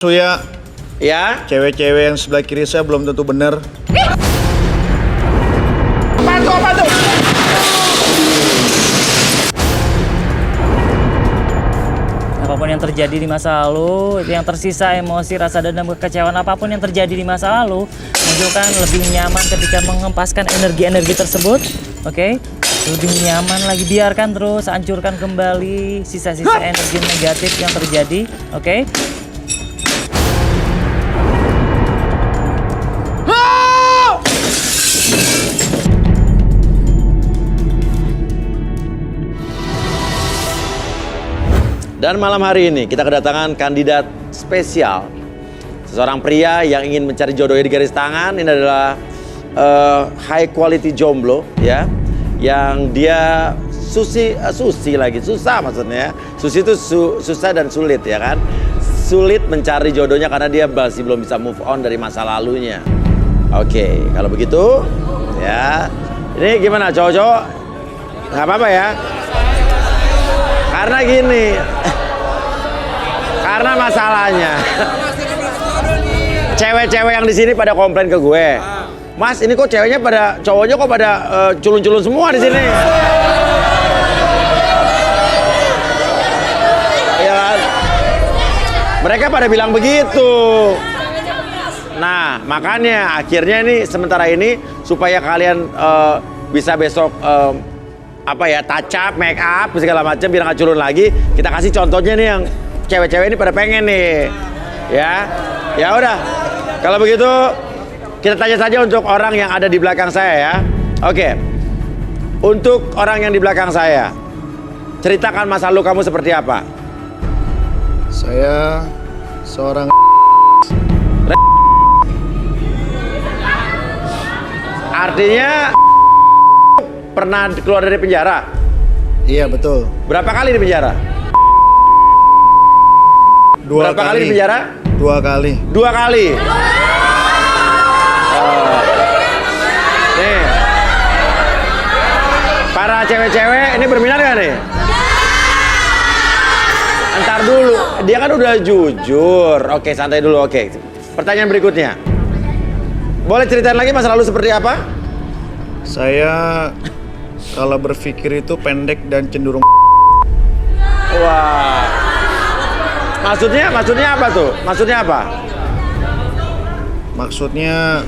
Suya, Ya? cewek-cewek yang sebelah kiri saya belum tentu bener. Apa tuh? Apapun yang terjadi di masa lalu, yang tersisa emosi, rasa dendam, kekecewaan, apapun yang terjadi di masa lalu, munculkan lebih nyaman ketika mengempaskan energi-energi tersebut, oke? Lebih nyaman lagi, biarkan terus, hancurkan kembali sisa-sisa energi negatif yang terjadi, oke? Dan malam hari ini kita kedatangan kandidat spesial. Seseorang pria yang ingin mencari jodohnya di garis tangan. Ini adalah high quality jomblo ya. Yang dia susah maksudnya. Susi itu susah dan sulit ya kan. Sulit mencari jodohnya karena dia masih belum bisa move on dari masa lalunya. Oke, kalau begitu ya. Ini gimana cowok-cowok? Nggak apa-apa ya. Karena gini, karena masalahnya cewek-cewek yang di sini pada komplain ke gue, Mas ini kok ceweknya pada, cowoknya kok pada culun-culun semua di sini. Ya kan? Mereka pada bilang begitu. Nah makanya akhirnya ini sementara ini supaya kalian bisa besok apa ya, touch up, make up, segala macam biar nggak culun lagi. Kita kasih contohnya nih yang cewek-cewek ini pada pengen nih, ya. Ya udah, kalau begitu kita tanya saja untuk orang yang ada di belakang saya ya. Oke, untuk orang yang di belakang saya, ceritakan masa lalu kamu seperti apa? Saya seorang Artinya pernah keluar dari penjara? Iya betul. Berapa kali di penjara? Berapa kali di penjara? 2 kali. 2 kali. Nih, para cewek-cewek ini berminat gak nih? Entar dulu, dia kan udah jujur. Oke, santai dulu. Oke, pertanyaan berikutnya. Boleh ceritain lagi masa lalu seperti apa? Saya kalau berpikir itu pendek dan cenderung. Wah. Maksudnya apa tuh? Maksudnya apa? Maksudnya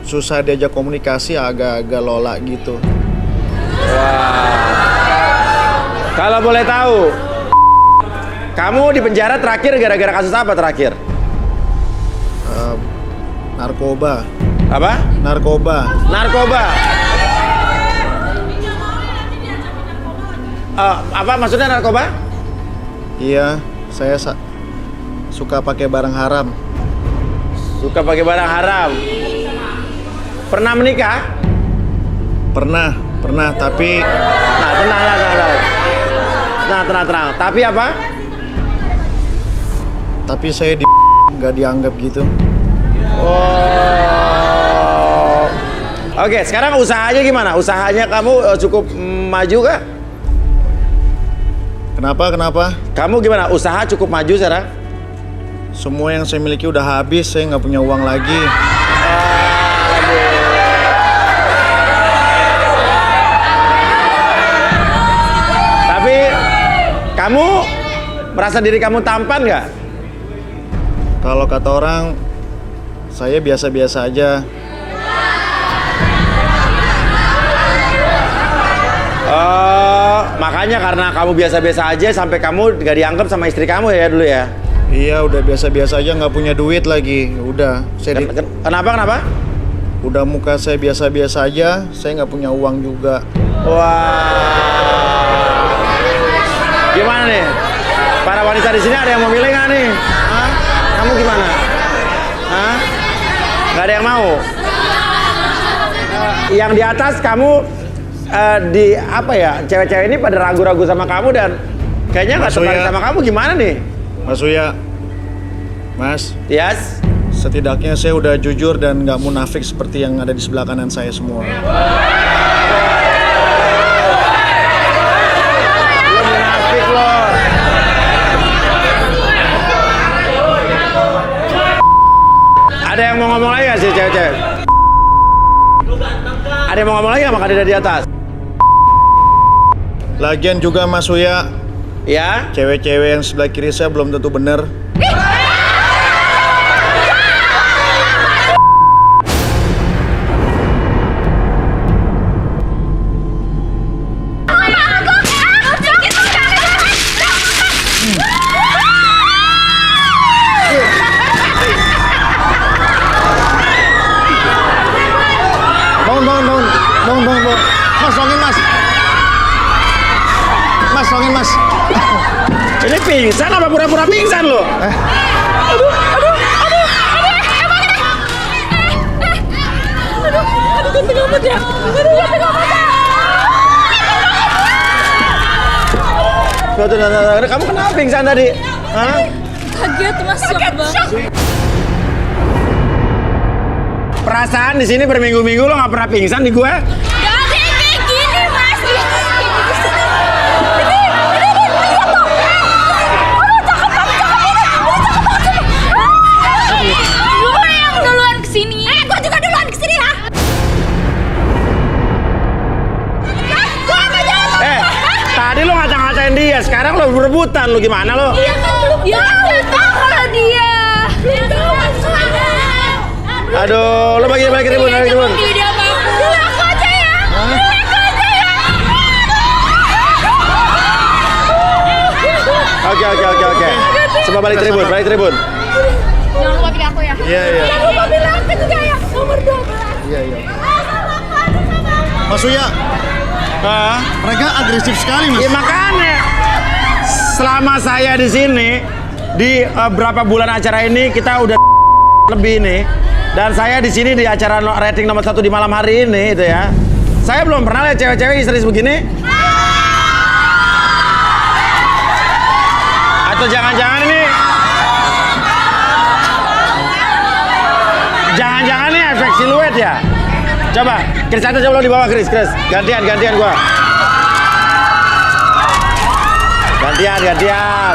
susah diajak komunikasi, agak-agak lola gitu. Wah. Kalau boleh tahu, kamu di penjara terakhir gara-gara kasus apa terakhir? Narkoba. Apa? Narkoba. Narkoba. Apa maksudnya narkoba? Iya, saya suka pakai barang haram. Suka pakai barang haram. Pernah menikah? Pernah, tapi Nah, tenang. Tapi apa? tapi saya nggak dianggap gitu. Oh. Oke, sekarang usahanya gimana? Usahanya kamu cukup maju gak? Kenapa? Kamu gimana? Usaha cukup maju sekarang? Semua yang saya miliki udah habis, saya nggak punya uang lagi. Tapi kamu merasa diri kamu tampan nggak? Kalau kata orang, saya biasa-biasa aja. Makanya karena kamu biasa-biasa aja sampai kamu gak dianggap sama istri kamu ya dulu ya? Iya, udah biasa-biasa aja, nggak punya duit lagi. Udah, Kenapa? Udah muka saya biasa-biasa aja, saya nggak punya uang juga. Wah. Gimana nih? Para wanita di sini ada yang mau milih nggak nih? Hah? Kamu gimana? Hah? Nggak ada yang mau? Yang di atas kamu di apa ya? Cewek-cewek ini pada ragu-ragu sama kamu dan kayaknya nggak tertarik sama kamu, gimana nih? Mas Uya, Mas, Yes. setidaknya saya udah jujur dan nggak munafik seperti yang ada di sebelah kanan saya semua. Lo munafik lo. Ada yang mau ngomong lagi nggak sih cewek-cewek? Ada yang mau ngomong lagi nggak sama kandidat di atas? Lagian juga Mas Uya, Ya? cewek-cewek yang sebelah kiri saya belum tentu bener. Bangun. Mas, tolongin Mas. Mas, tolongin Mas. Ini pingsan apa pura-pura pingsan lo? Kamu kenapa pingsan tadi? Hah? Kaget mas, shock banget. Perasaan di sini berminggu-minggu lo nggak pernah pingsan di gue? Gak ada yang kayak gini mas. Gue yang duluan kesini. Gue juga duluan kesini ya. Tadi lo ngata-ngatain dia, sekarang lo berebutan, lo gimana lo? Iya kan belum. Ya kalau dia. Aduh, lo bagi ribut. Dia aku aja ya. Oke. Coba balik tribun. Jangan lupa pilih aku ya. Iya. Jangan lupa pilih aku juga ya. Nomor 12. Iya. Mas Uya, mereka agresif sekali Mas. Ya makanya, selama saya di sini, di berapa bulan acara ini kita udah lebih nih. Dan saya di sini di acara rating nomor 1 di malam hari ini itu ya. Saya belum pernah lihat cewek-cewek histeris begini. Atau jangan-jangan ini ini efek siluet ya? Coba, Chris aja coba lo di bawah Chris. Gantian gua. Gantian.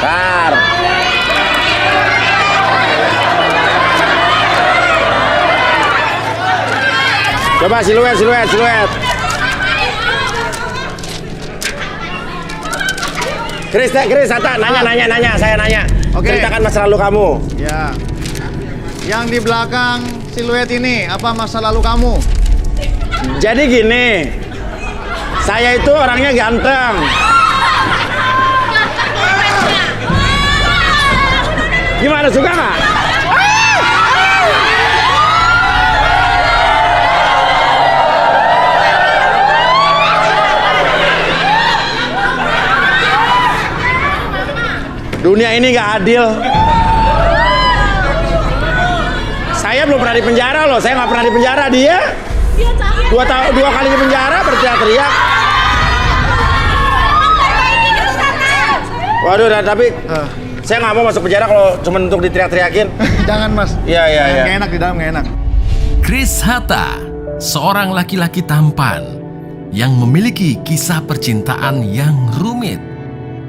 Bentar. Coba siluet. Chris, Hatta, nanya, saya nanya. Oke. Ceritakan masa lalu kamu. Ya. Yang di belakang siluet ini, apa masa lalu kamu? Jadi gini, saya itu orangnya ganteng. Gimana, suka nggak? Dunia ini nggak adil. Saya belum pernah di penjara loh, saya nggak pernah di penjara. Dia 2 kali di penjara berteriak-teriak. Waduh, tapi saya nggak mau masuk penjara kalau cuma untuk diteriak-teriakin. Jangan Mas. Iya. Nggak enak di dalam, nggak enak. Chris Hatta, seorang laki-laki tampan yang memiliki kisah percintaan yang rumit,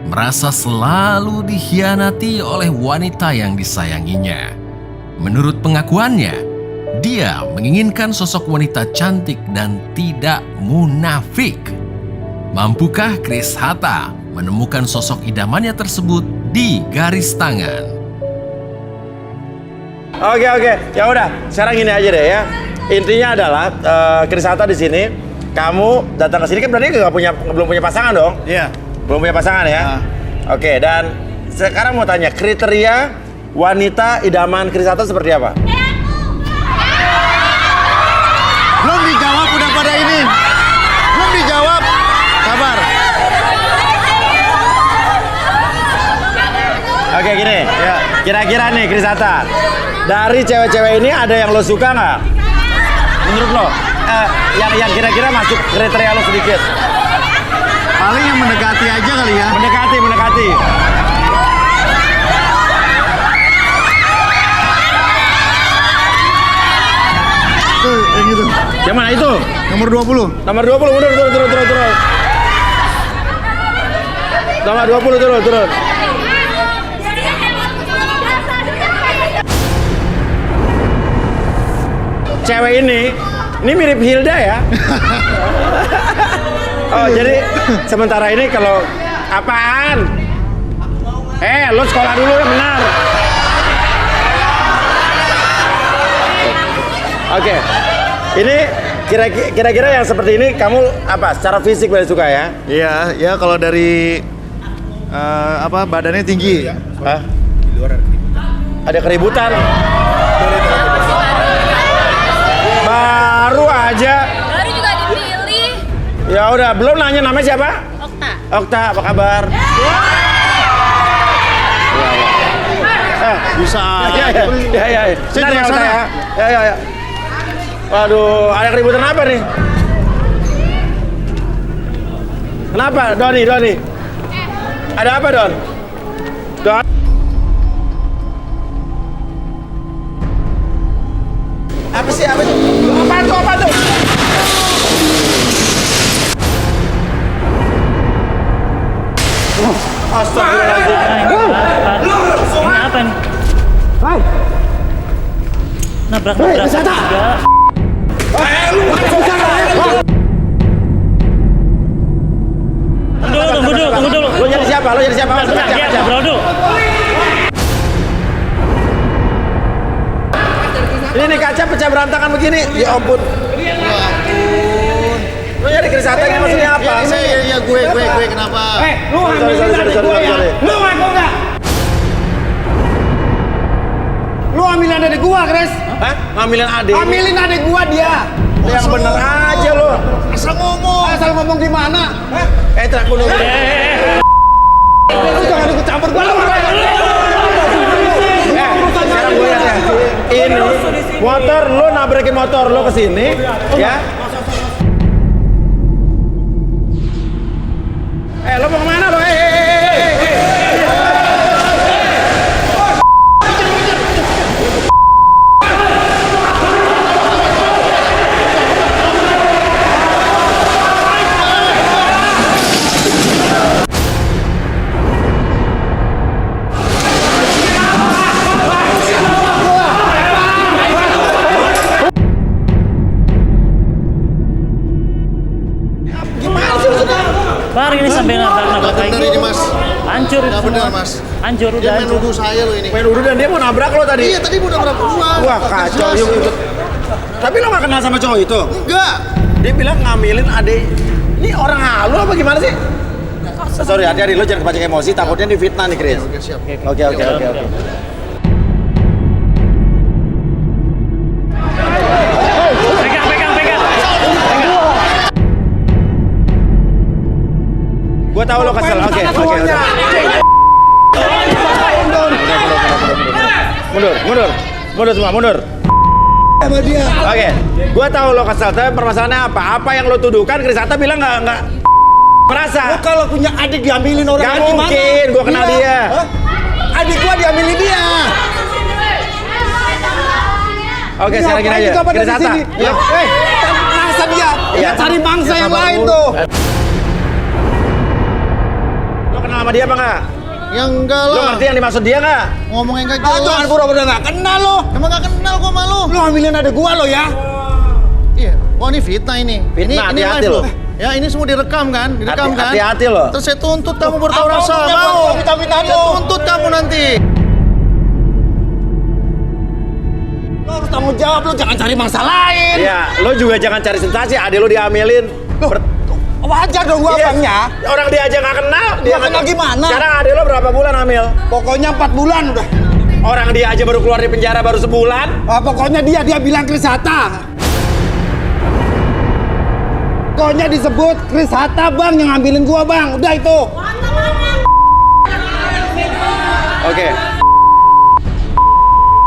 merasa selalu dikhianati oleh wanita yang disayanginya. Menurut pengakuannya, dia menginginkan sosok wanita cantik dan tidak munafik. Mampukah Chris Hatta menemukan sosok idamannya tersebut di garis tangan? Oke. Ya udah, sekarang gini aja deh ya. Intinya adalah Chris Hatta di sini, kamu datang ke sini kan berarti belum punya pasangan dong? Iya. Belum punya pasangan ya? Oke, dan sekarang mau tanya, kriteria wanita idaman Chris Hatta seperti apa? Belum dijawab udah pada ini. Belum dijawab. Sabar. Oke, gini. Ya. Kira-kira nih Chris Hatta, dari cewek-cewek ini ada yang lo suka nggak? Menurut lo? Yang kira-kira masuk kriteria lo sedikit? Paling yang mendekati aja kali ya. Mendekati. Tuh, yang itu. Yang mana itu? Nomor 20. Nomor 20, mundur, turun. Nomor 20, turun. cewek ini mirip Hilda ya. Oh, jadi sementara ini kalau apaan? Lo sekolah dulu yang benar. Oke. Ini kira-kira yang seperti ini kamu apa? Secara fisik paling suka ya? Iya, ya kalau dari badannya tinggi. Hah? Ada keributan. Baru aja. Baru juga dipilih. Ya udah, belum nanya namanya siapa? Okta. Okta, apa kabar? Bisa. Ya. Bentar ya, Okta ya. Ya. Waduh, ada keributan apa nih? Kenapa, Doni? Ada apa, Don? Apa sih? Apa tuh? Astagfirullahaladzim. Ini apa nih? Nabrak juga. Tunggu dulu. Lo jadi siapa? Bentar, ya, ngobrol dulu. Ini nih kaca pecah berantakan begini. Ya ampun. Lo nyari Chris Hatta ini maksudnya apa? Iya, gue kenapa? Lu ambilin adik gua ya. Lu ngaku nggak? Lu ambilin adik gua, Chris. Hah? Ngambilin adik? Ambilin adik gua dia. Yang bener aja lo. Asal ngomong gimana? Terak dulu. Lu jangan ikut campur gua. Sekarang gue lihat ya. Ini motor lo nabrakin motor lo kesini, ya. Lo mau kemana lo? Baru ini sampai nabrak kayak Bener ini, gitu. Mas. Hancur Nggak semua. bener, Mas. Hancur Dia udah main hancur. nuduh saya lo ini. Main udah dan dia mau nabrak lo tadi. Iya, tadi udah berapa bulan. Wah kacau. Yuk. Tapi lo gak kenal sama cowok itu? Enggak. Dia bilang ngambilin adik. Ini orang halu apa gimana sih? Sorry, hati-hati lo jangan kepancing emosi. Takutnya difitnah nih, Chris. Oke, siap. Oke. Pegang. Gua tahu lo kesel. Oke. Mundur semua. Sama dia. Oke. Gua tahu lo kesel. Tapi permasalahannya apa? Apa yang lo tuduhkan? Chris Hatta bilang nggak merasa. Lu kalau punya adik diambilin orang Gak lain gimana? mungkin. Gua kenal Iya. dia. Hah? Adik gua diambilin dia. Oke, sekarang gini aja. Chris Hatta. Ya, masa dia? Iya. Dia cari bangsa yang lain tuh. Lo kenal sama dia apa nggak? Ya enggak Lo lah. ngerti yang dimaksud dia nggak? Ngomong yang gak Ah, jangan jelas. pura-pura nggak kenal lo. Emang gak kenal kok sama lu. Lu ambilin adik gua lo ya. Iya. Wah, ini fitnah ini. Fitnah, Ini hati-hati live lo. Ya, ini semua direkam kan? Direkam kan? Hati-hati lo. Terus saya tuntut kamu bertahu Apa rasa. untungnya buat Mau? gua minta-minta Saya lo? tuntut kamu nanti. Lo harus tanggung jawab, lo jangan cari bangsa lain. Iya, lo juga jangan cari sensasi. Adik lo diambilin. Wajar dong gua Iya, abangnya. Orang dia aja nggak kenal. Dia Nggak kenal gimana? Sekarang adik lo berapa bulan hamil? Pokoknya 4 bulan udah. Orang dia aja baru keluar dari penjara baru sebulan. Pokoknya dia bilang Chris Hatta. Pokoknya disebut Chris Hatta bang yang ngambilin gua bang. Udah itu. Oke.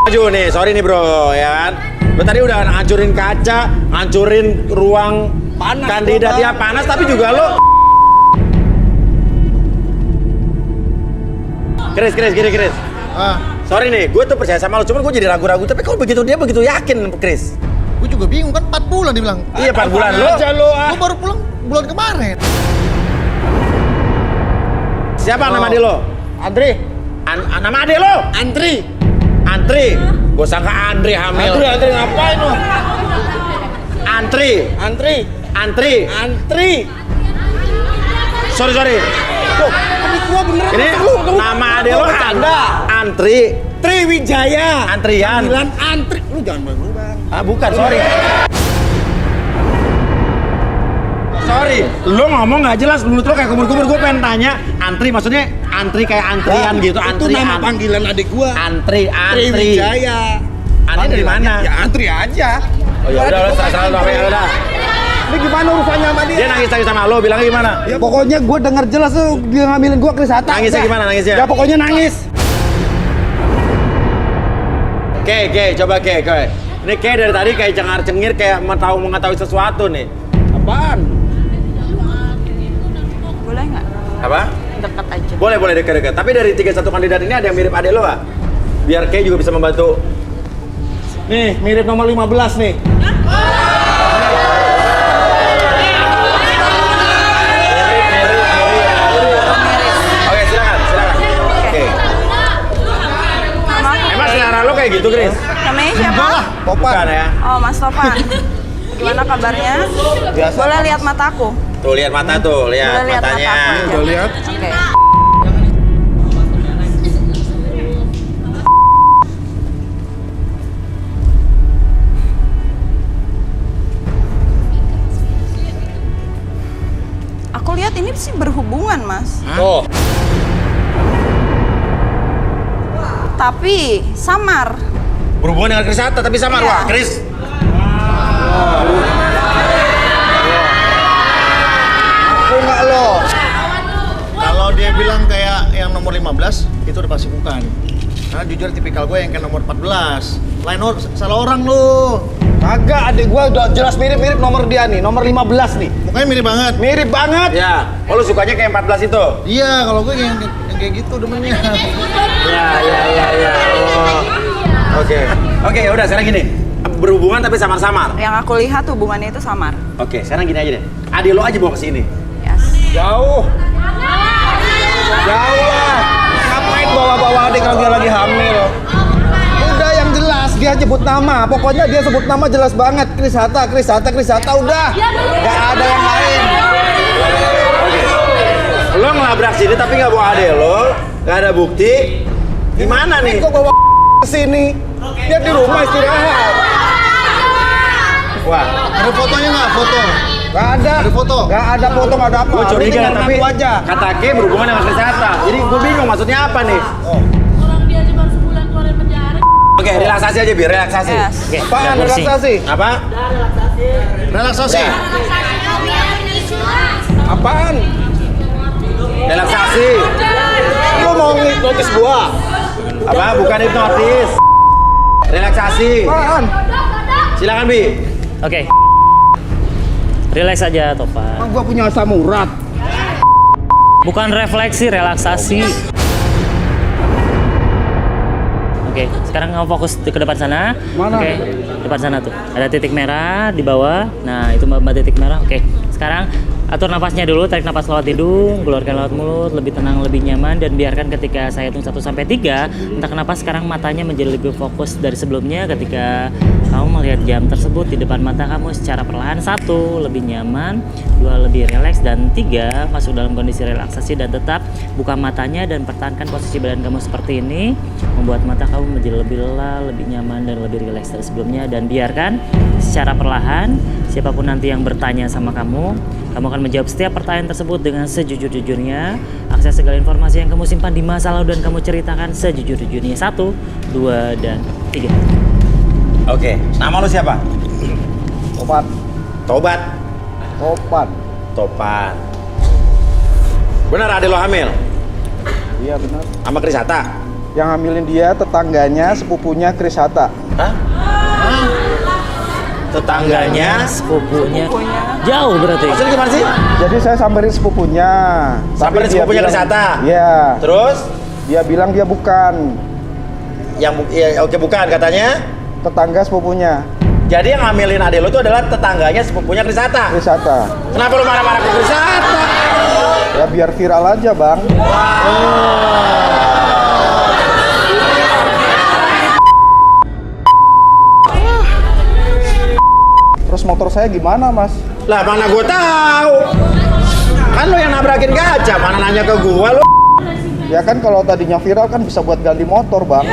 Maju nih, sorry nih bro, ya kan? Lo tadi udah ngancurin kaca, ngancurin ruang Panas, kandidat Bang. ya panas, tapi juga lo. Chris. Ah, Sorry nih, gue tuh percaya sama lo, cuman gue jadi ragu-ragu. Tapi kalau begitu dia begitu yakin, Chris. gue juga bingung kan 4 bulan dibilang. Iya, 4 bulan lo. Aja lo ah. Gue baru pulang bulan kemarin. Siapa nama adik lo? Andri. Nama adik lo? Antri. Antri. Gue sangka Andri hamil. Antri ngapain lo? Antri. Sorry. Loh, adik gua beneran. Ini nama ade lo ada. Antri. Triwijaya. Antrian. Panggilan antri. Lu jangan malu, Bang. Ah, bukan, sorry. Sorry, lo ngomong nggak jelas, menurut lo kayak kumur-kumur. Gue pengen tanya, antri maksudnya antri kayak antrian gitu, antri. Itu nama panggilan adik gua. Antri. Triwijaya. Antri dari mana? Ya antri aja. Oh ya udah, serah lo apa ya udah. Ini gimana urusannya sama dia? Dia nangis sama lo, bilangnya gimana? Ya pokoknya gue denger jelas tuh dia ngambilin gue Chris Hatta. Nangisnya Udah. gimana nangisnya? Ya pokoknya nangis. Oke, coba Ke. Ini kayak dari tadi kayak cengar-cengir kayak mengetahui sesuatu nih. Apaan? Boleh nggak? Apa? Dekat aja. Boleh dekat-dekat. Tapi dari 31 kandidat ini ada yang mirip adek lo, ah? Biar Kay juga bisa membantu. Nih, mirip nomor 15 nih. Oke, silakan. Oke. Emang selera lo kayak gitu, Chris? Namanya siapa? Bukan ya? Oh, Mas Topan. Gimana kabarnya? Biasa. Boleh lihat mataku? Tuh lihat mata tuh, lihat Boleh lihat matanya. mataku aja. Udah lihat. Oke. Aku lihat ini sih berhubungan, Mas. Oh, Tapi samar. berhubungan dengan Chris Hatta tapi sama Iya. Wah, Chris. Aku nggak lo. Kalau dia bilang kayak yang nomor 15, itu udah pasti bukan. Karena jujur tipikal gue yang kayak nomor 14. Salah orang lu. Kagak, adik gue udah jelas mirip-mirip nomor dia nih, nomor 15 nih. Mukanya mirip banget. Mirip banget. Ya, oh lu sukanya kayak 14 itu? Iya, kalau gue yang kayak gitu demennya. Ya. Oh. Oke, udah sekarang gini. Berhubungan tapi samar-samar. Yang aku lihat hubungannya itu samar. Oke, sekarang gini aja deh. Adik lo aja bawa ke sini. Yes. Jauh lah. Ngapain bawa-bawa adik kalau dia lagi hamil? Udah yang jelas dia sebut nama. Pokoknya dia sebut nama jelas banget. Chris Hatta udah. Gak ada yang lain. Lo ngelabrak sini tapi nggak bawa adik lo, nggak ada bukti. Gimana nih? Kok bawa kesini? Dia di rumah istirahat. Wah, Ada fotonya nggak? Foto. Gak ada. Ada foto? Gak ada foto, gak ada apa. gue Dia curiga tinggal tapi ngaku aja. kata Ke berhubungan dengan Chris Hatta. Jadi gue bingung maksudnya apa nih? Orang dia aja baru sebulan keluar dari penjara. Oke, relaksasi aja biar relaksasi. Yes. Oke, Apaan biar bersih. relaksasi? Apa? Relaksasi. Ya. Apaan? Relaksasi. Lu mau notis gua? Apa? Bukan hipnotis. Relaksasi. Apaan? Silakan Bi. Oke. Relax aja, Topan. Emang gua punya asam urat. Bukan refleksi, relaksasi. Oke, sekarang kamu fokus ke depan sana. Mana? Oke, depan sana tuh. Ada titik merah di bawah. Nah, itu mbak titik merah. Oke, sekarang atur nafasnya dulu. Tarik nafas lewat hidung, keluarkan lewat mulut. Lebih tenang, lebih nyaman. Dan biarkan ketika saya hitung 1-3, entah kenapa sekarang matanya menjadi lebih fokus dari sebelumnya. Ketika kamu melihat jam tersebut di depan mata kamu secara perlahan. 1, lebih nyaman. 2, lebih rileks. Dan 3, masuk dalam kondisi relaksasi dan tetap buka matanya dan pertahankan posisi badan kamu seperti ini, membuat mata kamu menjadi lebih lelah, lebih nyaman dan lebih rileks dari sebelumnya. Dan biarkan secara perlahan siapapun nanti yang bertanya sama kamu akan menjawab setiap pertanyaan tersebut dengan sejujur-jujurnya. Akses segala informasi yang kamu simpan di masa lalu dan kamu ceritakan sejujur-jujurnya. 1, 2, dan 3. Oke, nama lu siapa? Topan. Tobat. Topan. Benar adik lo hamil? Iya benar. Sama Chris Hatta? Yang hamilin dia tetangganya, sepupunya Chris Hatta. Hah? Tetangganya? Sepupunya. Jauh berarti. Maksudnya gimana sih? Jadi saya samperin sepupunya. Samperin Tapi dia sepupunya bilang- Chris Hatta? Iya. Terus? Dia bilang dia bukan. Ya, oke bukan katanya. Tetangga sepupunya Jadi yang ngambilin adik lo itu adalah tetangganya sepupunya Chris Hatta. Chris Hatta. Kenapa lo marah-marah ke Chris Hatta? Ya biar viral aja bang. Terus mau motor saya gimana, Mas? Lah mana gue tahu. Kan lo yang nabrakin kaca, mana nanya ke gua lo. Ya kan kalau tadinya viral kan bisa buat ganti motor, Bang.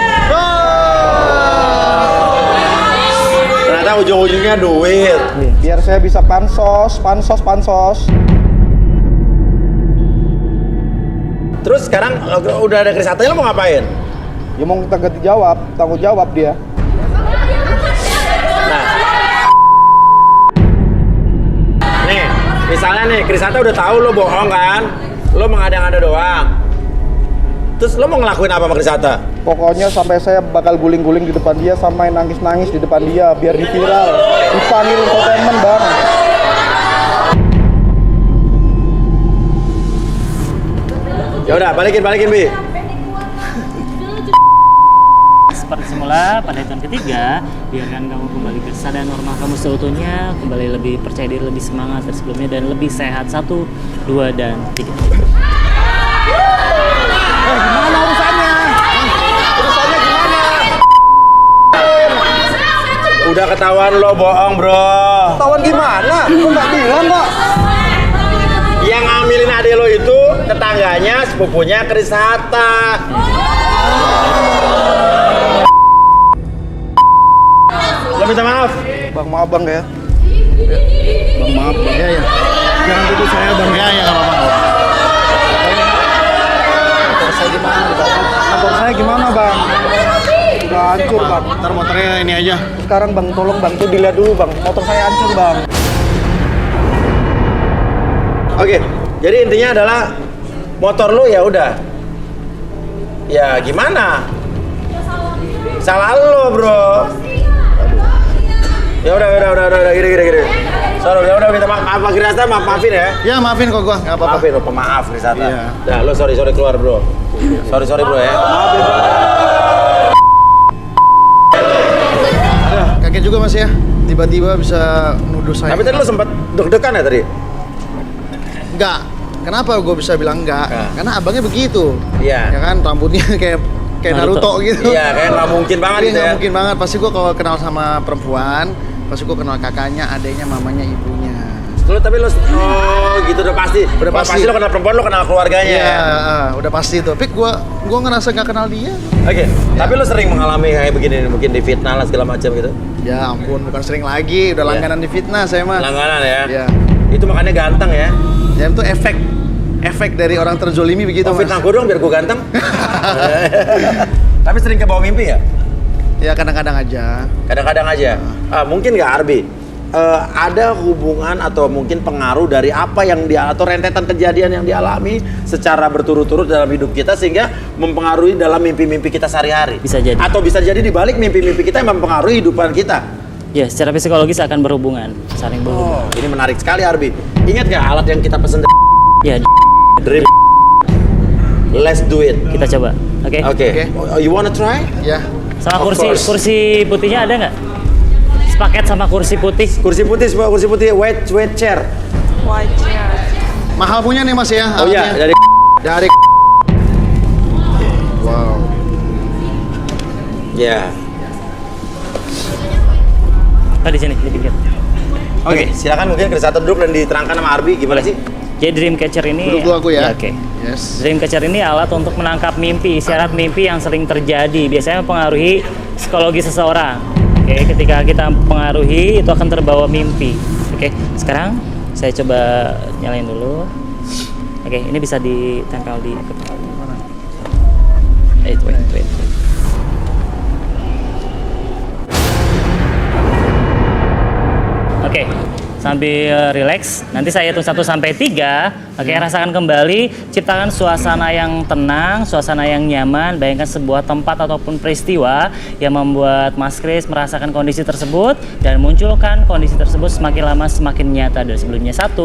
Ternyata ujung-ujungnya duit. Biar saya bisa pansos. Terus sekarang udah ada Chris Hatta, lo mau ngapain? Ya mau kita ganti jawab, tanggung jawab dia. Nah, nih, misalnya nih, Chris Hatta udah tahu lo bohong kan, lo mengada-ngada doang. Terus lo mau ngelakuin apa sama Chris Hatta? Pokoknya sampai saya bakal guling-guling di depan dia, sampai nangis-nangis di depan dia, biar di viral, dipanggil infotainment, Bang. Ya udah, balikin Bi. Seperti semula pada hitungan ketiga, biarkan kamu kembali ke kesadaran normal kamu seutuhnya, kembali lebih percaya diri, lebih semangat dari sebelumnya dan lebih sehat. 1, 2, dan 3. Gimana urusannya? Urusannya gimana? Udah ketahuan lo bohong, bro. Ketahuan gimana? Kok nggak bilang, Pak? Yang ngambilin adek lo itu tetangganya, sepupunya Chris Hatta. Lo minta maaf. Bang, maaf Bang ya. Bang, maaf Bang. Ya, ya. Jangan tuduh saya Bang. Ya, ya, nggak apa-apa. Motor saya gimana, Bang? Udah hancur, Bang. Ntar motornya ini aja. Sekarang Bang, tolong Bang, tuh dilihat dulu Bang. Motor saya hancur, Bang. Oke, jadi intinya adalah motor lu ya udah. Ya gimana? Salah lo, bro. Ya udah, gini. Sorry, ya udah minta maaf Pak Chris Hatta, maafin ya. Ya, maafin kok gua, nggak apa-apa. Maafin lo, pemaaf Chris Hatta. Iya. Dah, lo sorry keluar, bro. Sorry bro ya. Maaf ya, Bang. Kaget juga Mas ya. Tiba-tiba bisa nuduh saya. Tapi tadi lo sempat deg-degan ya tadi? Enggak. Kenapa gue bisa bilang enggak? Enggak. Karena abangnya begitu. Iya. Ya kan, rambutnya kayak Naruto gitu. Iya, kayak nggak mungkin banget Iya, gitu nggak ya. mungkin banget. Pasti gue kalau kenal sama perempuan, pasti gue kenal kakaknya, adeknya, mamanya, ibunya. Tapi lo, oh gitu udah pasti. Udah Kalau pasti. pasti lo kenal perempuan, lo kenal keluarganya. Iya, udah pasti itu. Tapi gue ngerasa gak kenal dia. Oke, tapi lo sering mengalami kayak begini, mungkin di fitnah lah segala macam gitu? Ya ampun, bukan sering lagi. Udah langganan di fitnah saya mah. Langganan ya? Iya. Itu makanya ganteng ya? Ya itu efek dari orang terzolimi begitu Oh, Mas. fitnah gue dong biar gue ganteng. Tapi sering ke bawah mimpi ya? Ya kadang-kadang aja. Kadang-kadang aja. Mungkin nggak Arbi? Ada hubungan atau mungkin pengaruh dari apa yang dia atau rentetan kejadian yang dialami secara berturut-turut dalam hidup kita sehingga mempengaruhi dalam mimpi-mimpi kita sehari-hari. Bisa jadi. Atau bisa jadi dibalik mimpi-mimpi kita yang mempengaruhi hidupan kita. Ya, secara psikologis akan berhubungan, saling berhubungan. Ini menarik sekali Arbi. Ingat nggak alat yang kita pesen? Ya, Dream. Let's do it. kita coba. Oke. Oke. You wanna try? Ya. Sama Of course. kursi putihnya ada nggak? Sepaket sama kursi putih. Kursi putih, sebuah kursi putih, weight chair. Wajar. Mahal punya nih Mas ya. Oh iya, alatnya. dari Dari wow. ya. Oh, di sini, di pinggir. Oke, silakan mungkin Chris Hatta duduk dan diterangkan sama Arbi gimana sih? Jadi Dreamcatcher ini Duduk dulu aku ya. Oke. Yes. Dreamcatcher ini alat untuk menangkap mimpi, isyarat mimpi yang sering terjadi. Biasanya mempengaruhi psikologi seseorang. Oke, ketika kita mempengaruhi itu akan terbawa mimpi. Oke, sekarang saya coba nyalain dulu. Oke, ini bisa ditempel di mana? Wait. Oke, sambil relax. Nanti saya hitung 1 sampai 3. Oke, rasakan kembali, ciptakan suasana yang tenang, suasana yang nyaman. Bayangkan sebuah tempat ataupun peristiwa yang membuat Mas Chris merasakan kondisi tersebut dan munculkan kondisi tersebut semakin lama semakin nyata dari sebelumnya. 1,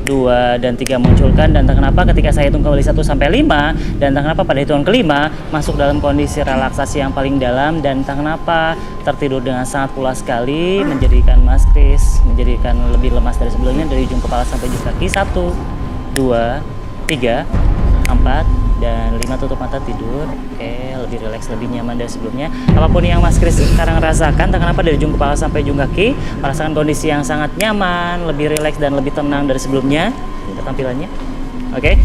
2, dan 3 munculkan. Dan entah kenapa ketika saya hitung kembali 1 sampai 5 dan entah kenapa pada hitungan kelima masuk dalam kondisi relaksasi yang paling dalam dan entah kenapa tertidur dengan sangat pulas sekali, menjadikan Mas Chris menjadikan lebih lemas dari sebelumnya dari ujung kepala sampai ujung kaki. 1, 2, 3, 4, Dan 5, tutup mata tidur. Oke, lebih rileks, lebih nyaman dari sebelumnya. Apapun yang Mas Kris sekarang rasakan, entah kenapa dari ujung kepala sampai ujung kaki, merasakan kondisi yang sangat nyaman, lebih rileks dan lebih tenang dari sebelumnya. Ini tampilannya. Oke.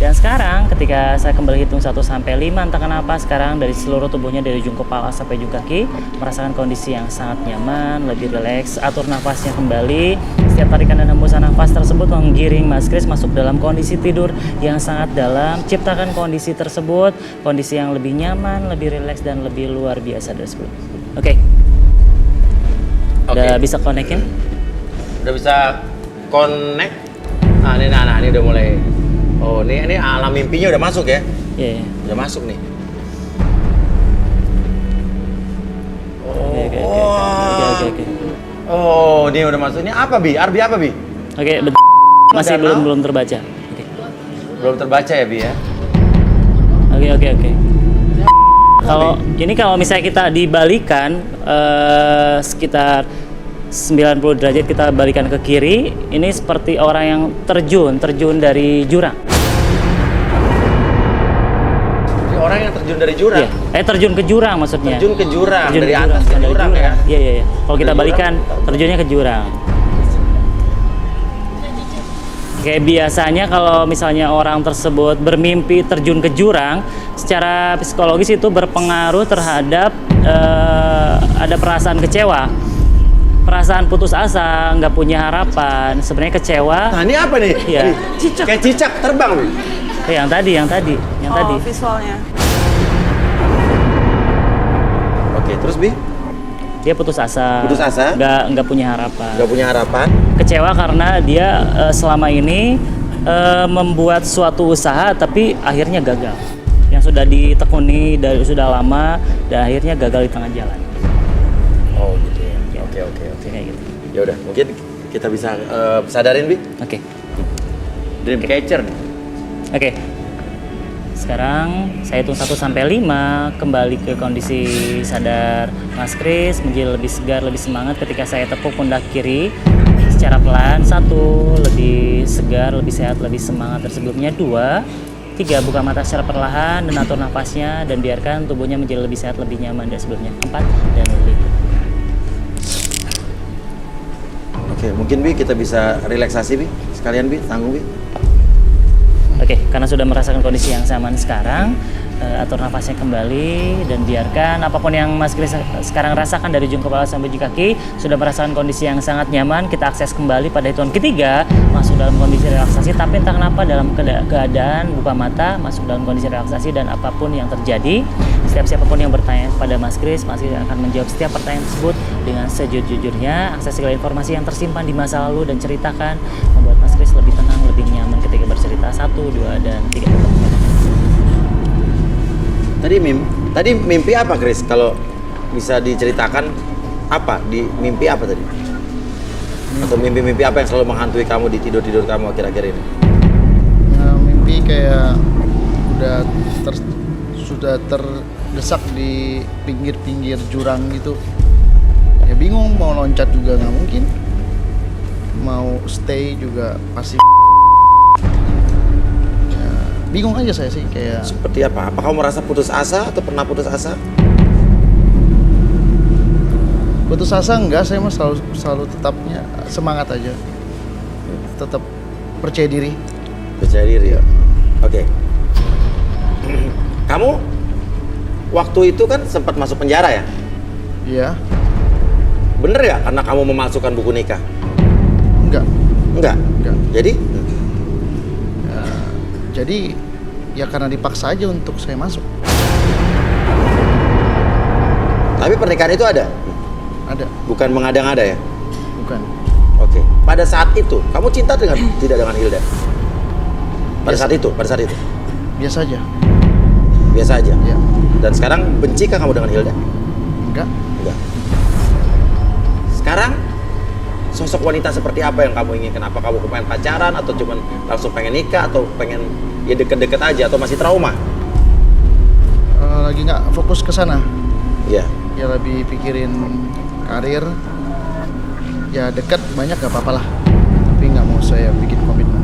Dan sekarang ketika saya kembali hitung 1 sampai 5, entah kenapa sekarang dari seluruh tubuhnya dari ujung kepala sampai ujung kaki merasakan kondisi yang sangat nyaman, lebih rileks, atur nafasnya kembali. Setiap tarikan dan hembusan nafas tersebut menggiring Mas Kris masuk dalam kondisi tidur yang sangat dalam. Ciptakan kondisi tersebut, kondisi yang lebih nyaman, lebih rileks dan lebih luar biasa dari sebelumnya. Oke. Udah bisa connect-in? Udah bisa connect. Ini udah mulai. Oh, ini alam mimpinya udah masuk ya? Iya. Udah masuk nih. Oke. Oh, ini udah masuk. Ini apa, Bi? Arbi apa, Bi? Oke, masih belum terbaca. Oke. Belum terbaca ya, Bi ya? Oke. Kalau misalnya kita dibalikan sekitar 90 derajat kita balikan ke kiri, ini seperti orang yang terjun dari jurang. Orang yang terjun dari jurang? Iya. Terjun ke jurang maksudnya. Terjun ke jurang, Terjun dari ke atas ke jurang ya? Iya. Kalau kita balikan, terjunnya ke jurang. Kayak biasanya kalau misalnya orang tersebut bermimpi terjun ke jurang, secara psikologis itu berpengaruh terhadap ada perasaan kecewa, perasaan putus asa, nggak punya harapan, sebenarnya kecewa. Nah, ini apa nih? Iya. Cicak. Kayak cicak terbang, Bi. Yang tadi. Visualnya. Oke, terus, Bi? Dia putus asa. Putus asa? Nggak punya harapan. Nggak punya harapan? Kecewa karena dia selama ini membuat suatu usaha tapi akhirnya gagal. Yang sudah ditekuni dari sudah lama dan akhirnya gagal di tengah jalan. Oh, gitu ya. Oke. Kayak gitu. Ya udah, mungkin kita bisa sadarin, Bi. Oke. Dream catcher nih. Oke. Sekarang saya hitung 1 sampai 5, kembali ke kondisi sadar Mas Kris, menjadi lebih segar, lebih semangat ketika saya tepuk pundak kiri secara pelan. 1, lebih segar, lebih sehat, lebih semangat dari sebelumnya. 2, 3, buka mata secara perlahan dan atur nafasnya dan biarkan tubuhnya menjadi lebih sehat, lebih nyaman dari sebelumnya. 4 dan 5. Oke, mungkin, Bi, kita bisa relaksasi, Bi. Sekalian, Bi, tanggung, Bi. Oke, karena sudah merasakan kondisi yang nyaman sekarang, atur nafasnya kembali dan biarkan apapun yang Mas Kris sekarang rasakan dari ujung kepala sampai ujung kaki, sudah merasakan kondisi yang sangat nyaman. Kita akses kembali pada hitungan ketiga, masuk dalam kondisi relaksasi, tapi entah kenapa dalam keadaan buka mata, masuk dalam kondisi relaksasi dan apapun yang terjadi, siapapun yang bertanya pada Mas Kris, Mas Kris akan menjawab setiap pertanyaan tersebut dengan sejujurnya. Akses segala informasi yang tersimpan di masa lalu dan ceritakan, membuat Mas Kris lebih tenang, lebih nyaman ketika bercerita. 1, 2, dan 3. Tadi mimpi apa, Kris? Kalau bisa diceritakan apa? Di mimpi apa tadi? Atau mimpi-mimpi apa yang selalu menghantui kamu di tidur-tidur kamu akhir-akhir ini? Nah, mimpi kayak sudah terdesak di pinggir-pinggir jurang gitu. Ya bingung, mau loncat juga nggak mungkin, mau stay juga pasti. Ya, bingung aja saya sih kayak. Seperti apa? Apa kamu merasa putus asa atau pernah putus asa? Putus asa enggak, saya mah selalu tetapnya semangat aja, tetap percaya diri. Percaya diri ya. Oke. Kamu waktu itu kan sempat masuk penjara ya? Iya. Bener ya karena kamu memalsukan buku nikah? Enggak. Enggak. Jadi? Jadi ya karena dipaksa aja untuk saya masuk. Tapi pernikahan itu ada? Ada. Bukan mengada-ngada ya? Bukan. Oke. Pada saat itu kamu cinta tidak dengan Hilda? Pada saat itu? Biasa aja. Biasa aja? Ya. Dan sekarang bencikah kamu dengan Hilda? Enggak. Sekarang sosok wanita seperti apa yang kamu inginkan? Apa kamu pengen pacaran atau cuman langsung pengen nikah atau pengen ya deket-deket aja atau masih trauma? Lagi nggak fokus ke sana. Iya. Ya lebih pikirin karir. Ya dekat banyak nggak apa-apa lah. Tapi nggak mau saya bikin komitmen.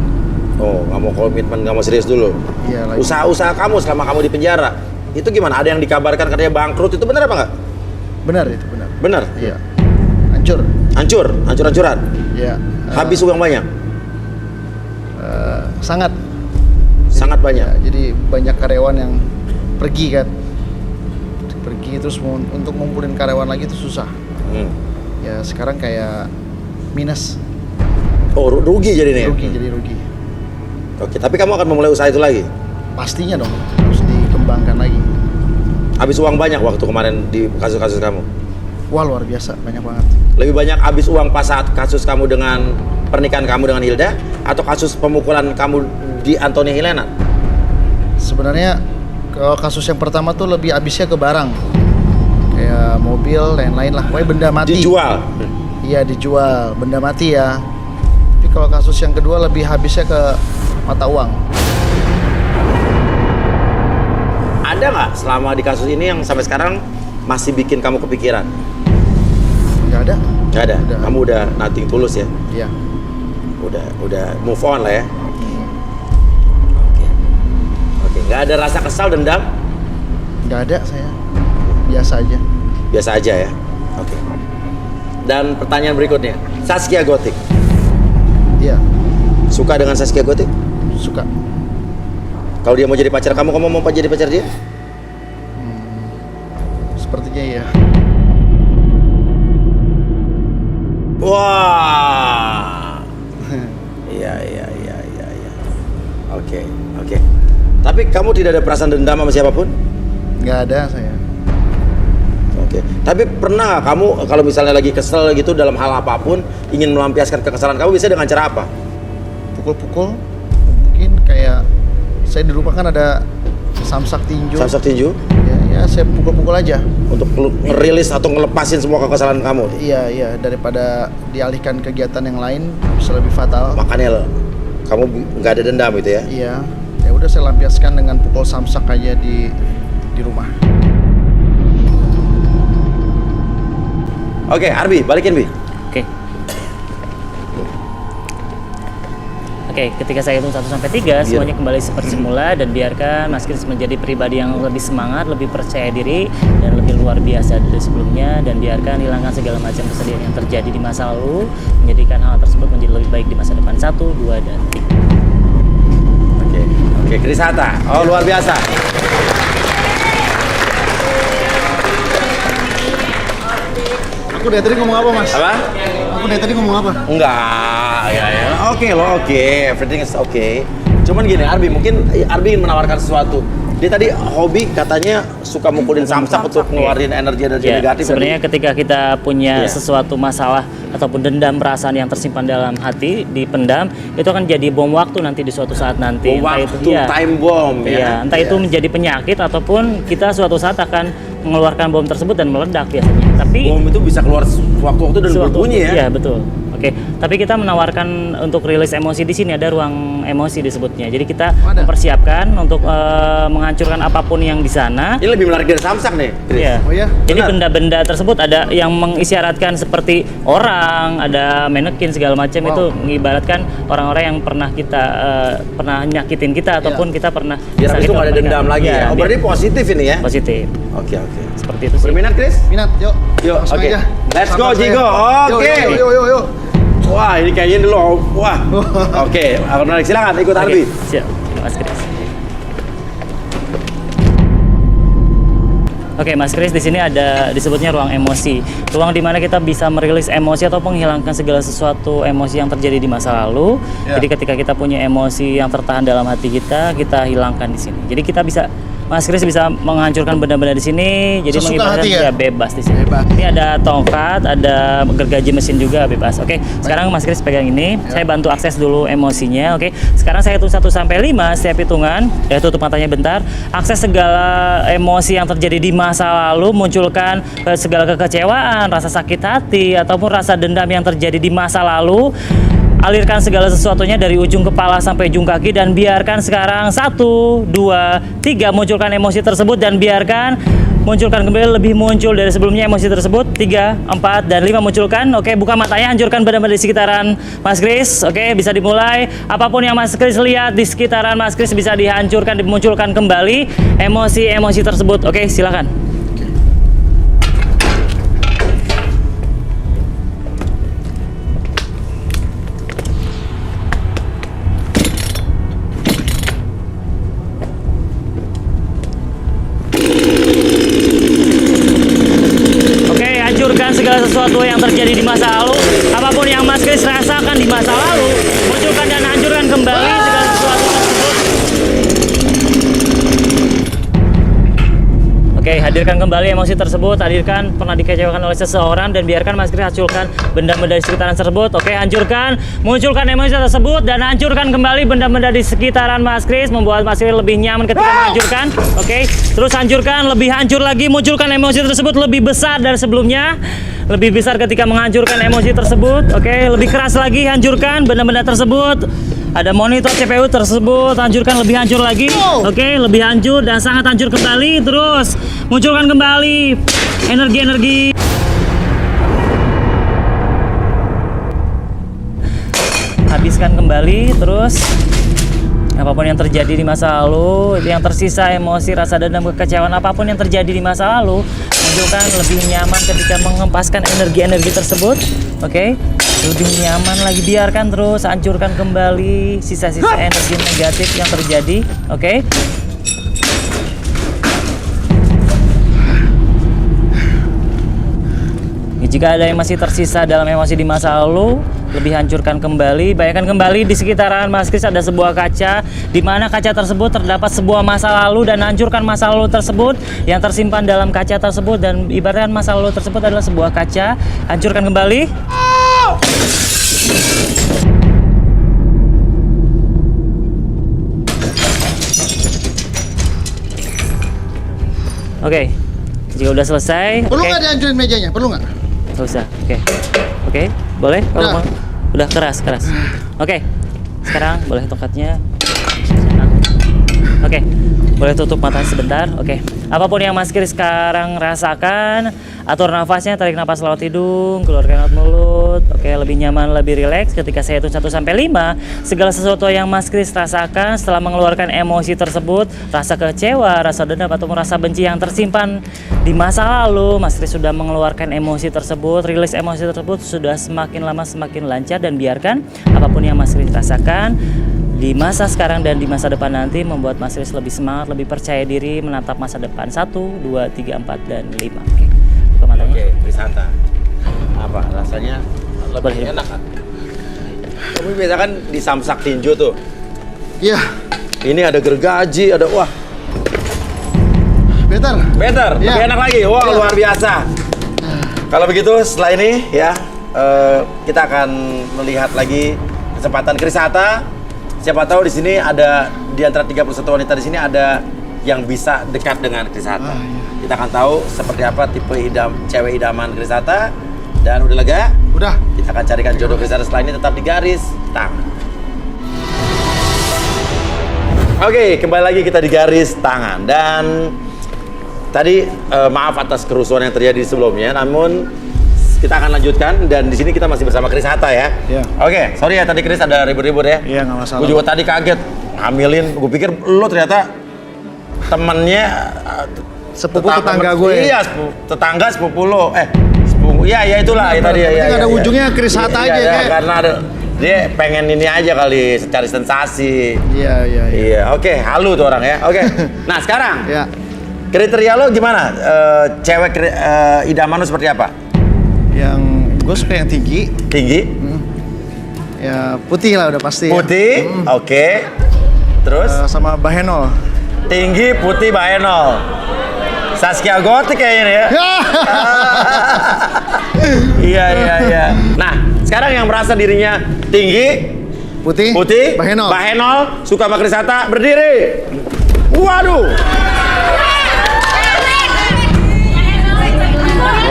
Oh, nggak mau komitmen, nggak mau serius dulu. Iya lagi. Usaha-usaha kamu selama kamu di penjara itu gimana? Ada yang dikabarkan katanya bangkrut, itu benar apa nggak? Benar itu benar. Benar. Iya. Hancur. Hancur-hancuran. Iya. Habis uang banyak. Sangat. Sangat banyak. Ya, jadi banyak karyawan yang pergi kan. Pergi terus untuk ngumpulin karyawan lagi itu susah. Ya sekarang kayak minus. Oh, rugi jadi nih. Rugi jadi rugi. Oke, tapi kamu akan memulai usaha itu lagi. Pastinya dong harus dikembangkan lagi. Habis uang banyak waktu kemarin di kasus-kasus kamu. Wah luar biasa banyak banget. Lebih banyak habis uang pas saat kasus kamu dengan pernikahan kamu dengan Hilda atau kasus pemukulan kamu di Antonia Hilena? Sebenarnya kalau kasus yang pertama tuh lebih habisnya ke barang. Kayak mobil, lain-lain lah. Pokoknya benda mati. Dijual. Iya dijual, benda mati ya. Tapi kalau kasus yang kedua lebih habisnya ke mata uang. Ada nggak selama di kasus ini yang sampai sekarang masih bikin kamu kepikiran? Nggak ada. Nggak ada. Udah. Kamu udah nothing tulus ya? Iya. Udah move on lah ya. Oke. Nggak ada rasa kesal, dendam? Nggak ada saya. Biasa aja. Biasa aja ya. Oke. Dan pertanyaan berikutnya, Zaskia Gotik. Iya. Suka dengan Zaskia Gotik? Suka. Kalau dia mau jadi pacar kamu mau jadi pacar dia? Sepertinya iya. Wah. Iya. Oke. Tapi kamu tidak ada perasaan dendam sama siapapun? Nggak ada saya. Oke. Tapi pernah nggak kamu kalau misalnya lagi kesel gitu dalam hal apapun, ingin melampiaskan kekesalan kamu, bisa dengan cara apa? Pukul-pukul. Mungkin kayak saya di rumah kan ada samsak tinju. Samsak tinju? Ya saya pukul-pukul aja. Untuk ngerilis atau ngelepasin semua kekesalan kamu? Iya, daripada dialihkan kegiatan yang lain bisa lebih fatal. Makanya kamu nggak ada dendam gitu ya? Iya, ya udah saya lampiaskan dengan pukul samsak aja di rumah. Oke, Arbi, balikin Bi. Oke, ketika saya hitung 1 sampai 3, semuanya kembali seperti semula dan biarkan Mas Kris menjadi pribadi yang lebih semangat, lebih percaya diri dan lebih luar biasa dari sebelumnya, dan biarkan hilangkan segala macam kesedihan yang terjadi di masa lalu, menjadikan hal tersebut menjadi lebih baik di masa depan. 1, 2, dan 3. Oke, Kris Hatta. Oh, luar biasa. Aku dari tadi ngomong apa, Mas? Apa? Aku dari tadi ngomong apa? Enggak, ya. Oke loh, oke. Everything is okay. Cuman gini, Arbi, mungkin Arbi ingin menawarkan sesuatu. Dia tadi hobi katanya suka mukulin samsak untuk ngeluarin energi negatif. Sebenarnya ketika kita punya sesuatu masalah ataupun dendam, perasaan yang tersimpan dalam hati, dipendam, itu akan jadi bom waktu nanti di suatu saat nanti. Bom waktu, time bomb ya. Entah itu menjadi penyakit ataupun kita suatu saat akan mengeluarkan bom tersebut dan meledak biasanya. Tapi bom itu bisa keluar waktu-waktu dan berbunyi ya. Iya, betul. Oke, tapi kita menawarkan untuk rilis emosi di sini, ada ruang emosi disebutnya. Jadi kita mempersiapkan untuk menghancurkan apapun yang di sana. Ini lebih menarik dari samsak nih, Chris. Iya. Oh iya? Jadi Benar. benda-benda tersebut ada yang mengisyaratkan seperti orang, ada manekin segala macam. Itu mengibaratkan orang-orang yang pernah kita pernah nyakitin kita ataupun kita pernah Biar habis itu nggak ada mereka. dendam lagi Iya, ya. Oh, berarti positif ini ya? positif. Oke. Seperti itu sih. Berminat, Chris? Minat, yuk. Yuk, Langsung oke. aja. Let's go, Sampai saya. Jigo. Oke. Yuk. Wah, ini kayaknya dulu. Wah. Oke, akan menarik. Silakan ikut Oke, Arbi. siap. Mas Kris. Oke, Mas Kris, di sini ada disebutnya ruang emosi. Ruang di mana kita bisa merilis emosi atau menghilangkan segala sesuatu emosi yang terjadi di masa lalu. Ya. Jadi ketika kita punya emosi yang tertahan dalam hati kita hilangkan di sini. Jadi kita bisa, Mas Kris bisa menghancurkan benda-benda di sini. Jadi Sesuka mengibaratkan hati ya? bebas di sini. Bebas. Ini ada tongkat, ada gergaji mesin juga, bebas. Oke, sekarang Mas Kris pegang ini. Saya bantu akses dulu emosinya. Oke, sekarang saya hitung 1 sampai 5 setiap hitungan. Tutup matanya bentar. Akses segala emosi yang terjadi di masa lalu, munculkan segala kekecewaan, rasa sakit hati ataupun rasa dendam yang terjadi di masa lalu. Alirkan segala sesuatunya dari ujung kepala sampai ujung kaki dan biarkan sekarang 1, 2, 3 munculkan emosi tersebut dan biarkan munculkan kembali, lebih muncul dari sebelumnya emosi tersebut. 3, 4, dan 5 munculkan. Oke, buka matanya, hancurkan benda-benda di sekitaran Mas Kris. Oke, bisa dimulai. Apapun yang Mas Kris lihat di sekitaran Mas Kris bisa dihancurkan, dimunculkan kembali emosi-emosi tersebut. Oke, silakan. Hancurkan segala sesuatu yang terjadi di masa lalu. Apapun yang Mas Kris rasakan di masa lalu, munculkan dan hancurkan kembali segala sesuatu tersebut. Oke, hadirkan kembali emosi tersebut. Hadirkan pernah dikecewakan oleh seseorang dan biarkan Mas Kris hancurkan benda-benda di sekitaran tersebut. Oke, hancurkan, munculkan emosi tersebut dan hancurkan kembali benda-benda di sekitaran Mas Kris, membuat Mas Kris lebih nyaman ketika menghancurkan. Oke, terus hancurkan, lebih hancur lagi, munculkan emosi tersebut lebih besar dari sebelumnya. Lebih besar ketika menghancurkan emosi tersebut. Oke, lebih keras lagi, hancurkan benda-benda tersebut. Ada monitor CPU tersebut, hancurkan, lebih hancur lagi. Oke, lebih hancur dan sangat hancur kembali. Terus munculkan kembali energi-energi. Habiskan kembali. Terus apapun yang terjadi di masa lalu, yang tersisa emosi, rasa dendam, kekecewaan, apapun yang terjadi di masa lalu, munculkan lebih nyaman ketika mengempaskan energi-energi tersebut. Oke, lebih nyaman lagi, biarkan terus hancurkan kembali sisa-sisa energi negatif yang terjadi. Oke. Jika ada yang masih tersisa dalam emosi di masa lalu, lebih hancurkan kembali. Bayangkan kembali di sekitaran Mas Kris ada sebuah kaca, di mana kaca tersebut terdapat sebuah masa lalu, dan hancurkan masa lalu tersebut yang tersimpan dalam kaca tersebut, dan ibaratkan masa lalu tersebut adalah sebuah kaca. Hancurkan kembali. Oke, jika udah selesai, Perlu nggak dihancurin mejanya? Perlu nggak? Nggak usah. Oke, boleh? Kalau mau. Udah keras. Oke, sekarang boleh tongkatnya. Oke, boleh tutup mata sebentar. Oke, apapun yang Mas Kris sekarang rasakan, atur nafasnya, tarik nafas lewat hidung, keluarkan lewat mulut. Oke, lebih nyaman, lebih rileks. Ketika saya hitung 1 sampai 5, segala sesuatu yang Mas Kris rasakan setelah mengeluarkan emosi tersebut, rasa kecewa, rasa dendam, atau rasa benci yang tersimpan di masa lalu, Mas Kris sudah mengeluarkan emosi tersebut, rilis emosi tersebut sudah semakin lama semakin lancar, dan biarkan apapun yang Mas Kris rasakan di masa sekarang dan di masa depan nanti membuat Mas Kris lebih semangat, lebih percaya diri menatap masa depan. 1, 2, 3, 4, dan 5. Oke, buka matanya. Oke, Kris Hata. Apa rasanya? Lebih enak kan? Kamu biasa kan di samsak tinju tuh. Iya. Ini ada gergaji, ada wah. Better. Lebih enak lagi. Wah, luar biasa. Kalau begitu setelah ini ya kita akan melihat lagi kesempatan Kris Hata. Siapa tahu di sini ada di antara 31 wanita di sini ada yang bisa dekat dengan Kris Hata. Kita akan tahu seperti apa tipe cewek idaman Kris Hata. Dan udah lega? Udah. Kita akan carikan jodoh Kris Hata setelah ini, tetap di garis tangan. Oke, kembali lagi kita di garis tangan. Dan tadi maaf atas kerusuhan yang terjadi sebelumnya, namun kita akan lanjutkan, dan di sini kita masih bersama Kris Hata ya. Iya. Oke, sorry ya tadi Kris ada ribut-ribut ya. Iya, nggak masalah. Gue juga tadi kaget hamilin. Gue pikir lo ternyata temennya Sepupu tetangga gue. Iya, tetangga sepupu lo. Iya itulah ya, tadi ya. Ada ujungnya Kris Hata aja kayak. Karena dia pengen ini aja kali, cari sensasi. Iya. Oke, halu tuh orang ya. Oke. Nah sekarang. Iya. Kriteria lo gimana? Cewek idaman lo seperti apa? Yang gue suka yang tinggi. Tinggi? Ya putih lah udah pasti. Putih? Oke. Terus? Sama Bahenol. Tinggi, putih, Bahenol. Zaskia Gotik kayaknya ya. Iya. Nah, sekarang yang merasa dirinya tinggi, Putih, Bahenol, suka sama Kris Hata, berdiri. Waduh.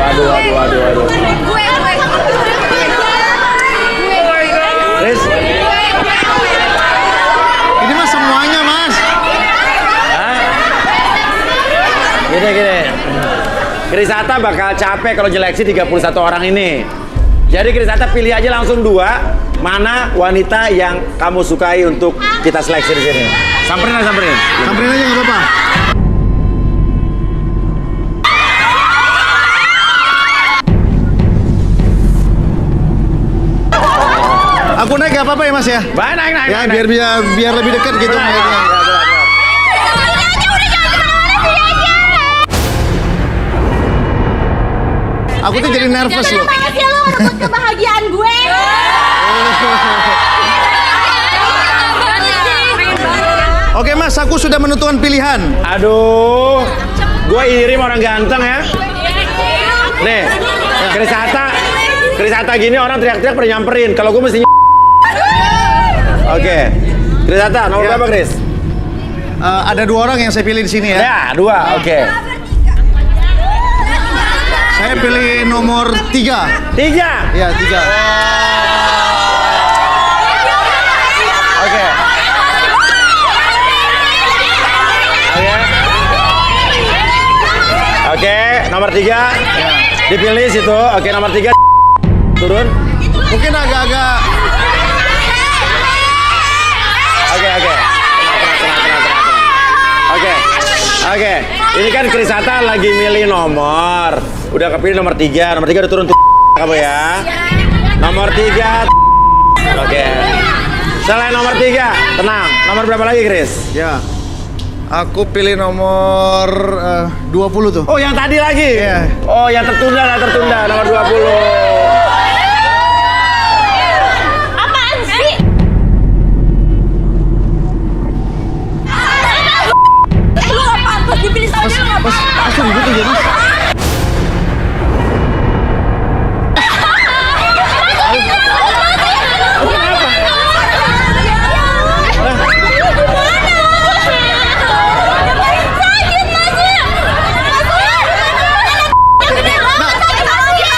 Waduh. Kris. Ini mah semuanya, Mas. Hah? Gini. Kris Hatta bakal capek kalau nyeleksi 31 orang ini. Jadi Kris Hatta pilih aja langsung 2, mana wanita yang kamu sukai untuk kita seleksi di sini. Samperin aja, samperin. Samperin aja nggak apa-apa. Aku naik gak apa-apa ya Mas ya? Baik, naik. Ya naik. biar lebih dekat gitu. Aku tuh jadi nervous loh. Kenapa sih lo ngebut kebahagiaan gue? Oke Mas, aku sudah menentukan pilihan. Aduh, gue iri sama orang ganteng ya. Nih, Kris Hatta gini orang teriak-teriak pada nyamperin. Kalau gue mesti Oke, Kris Hatta, nomor berapa Kris? Ada 2 orang yang saya pilih di sini ya. Ya, 2, oke. Saya pilih nomor 3. 3. Ya, 3. Oke. Oke, nomor 3. Dipilih situ. Oke, nomor 3. Turun. Mungkin agak-agak. Oke. Ini kan Kris Hatta lagi milih nomor. Udah kepilih nomor 3. Nomor 3 udah turun kamu ya. Nomor 3. Oke. Selain nomor 3, tenang. Nomor berapa lagi, Kris? Ya. Aku pilih nomor 20 tuh. Oh, yang tadi lagi? Iya. Oh, yang tertunda nomor 20. Apaan sih? Lu gak pantas dipilih sama dia, gak pantas. Mas ribut tuh jadi.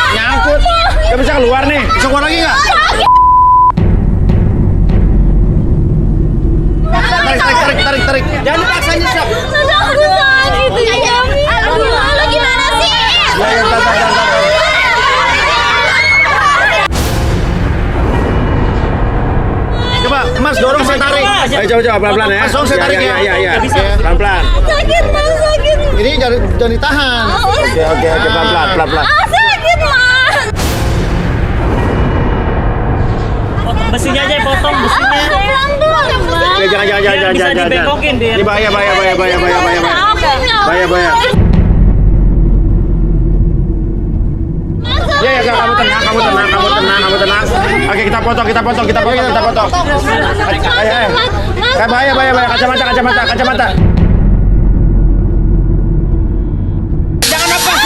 Nyangkut. Gak bisa keluar nih. Bisa keluar lagi nggak? Tarik. Jangan dipaksa nyesek. Aduh, sakit ya. Aduh, lu gimana sih? Ya, tar. Coba, Mas dorong saya tarik. Ayo coba pelan-pelan ya. Mas, dong, saya tarik ya. Iya. Nggak bisa. Pelan-pelan. Sakit, Mas, sakit. Ini jangan ditahan. Oke, pelan-pelan. Sakit, Mas. Besinya aja potong besinya. Oke, jangan. Bisa dibekokin biar. Ini bahaya. Bahaya. Ya, kamu tenang. Oke, kita potong. Ayo. Bahaya. Kacamata. Jangan lepas.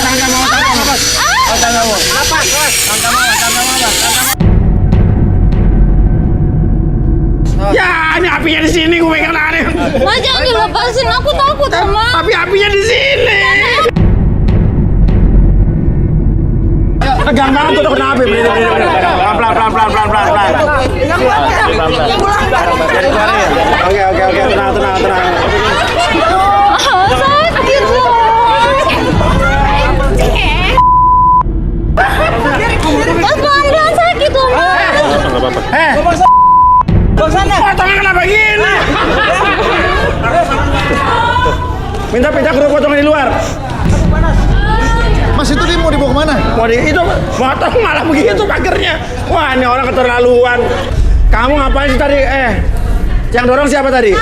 Sangka mau. Ya, ini apinya di sini, gue pegang tangannya. Mas, jangan dilepasin, aku takut, Mas. Tapi apinya di sini. Tegang banget tuh kenapa? Pelan. Oke, tenang. Sakit loh. Mas, pelan-pelan sakit loh, Mas. Potongnya kenapa gini? Minta kerupuk potongan di luar. Mas itu dia mau dibawa kemana? Itu potong malah begitu pagernya. Wah, ini orang keterlaluan. Kamu ngapain sih tadi? Yang dorong siapa tadi?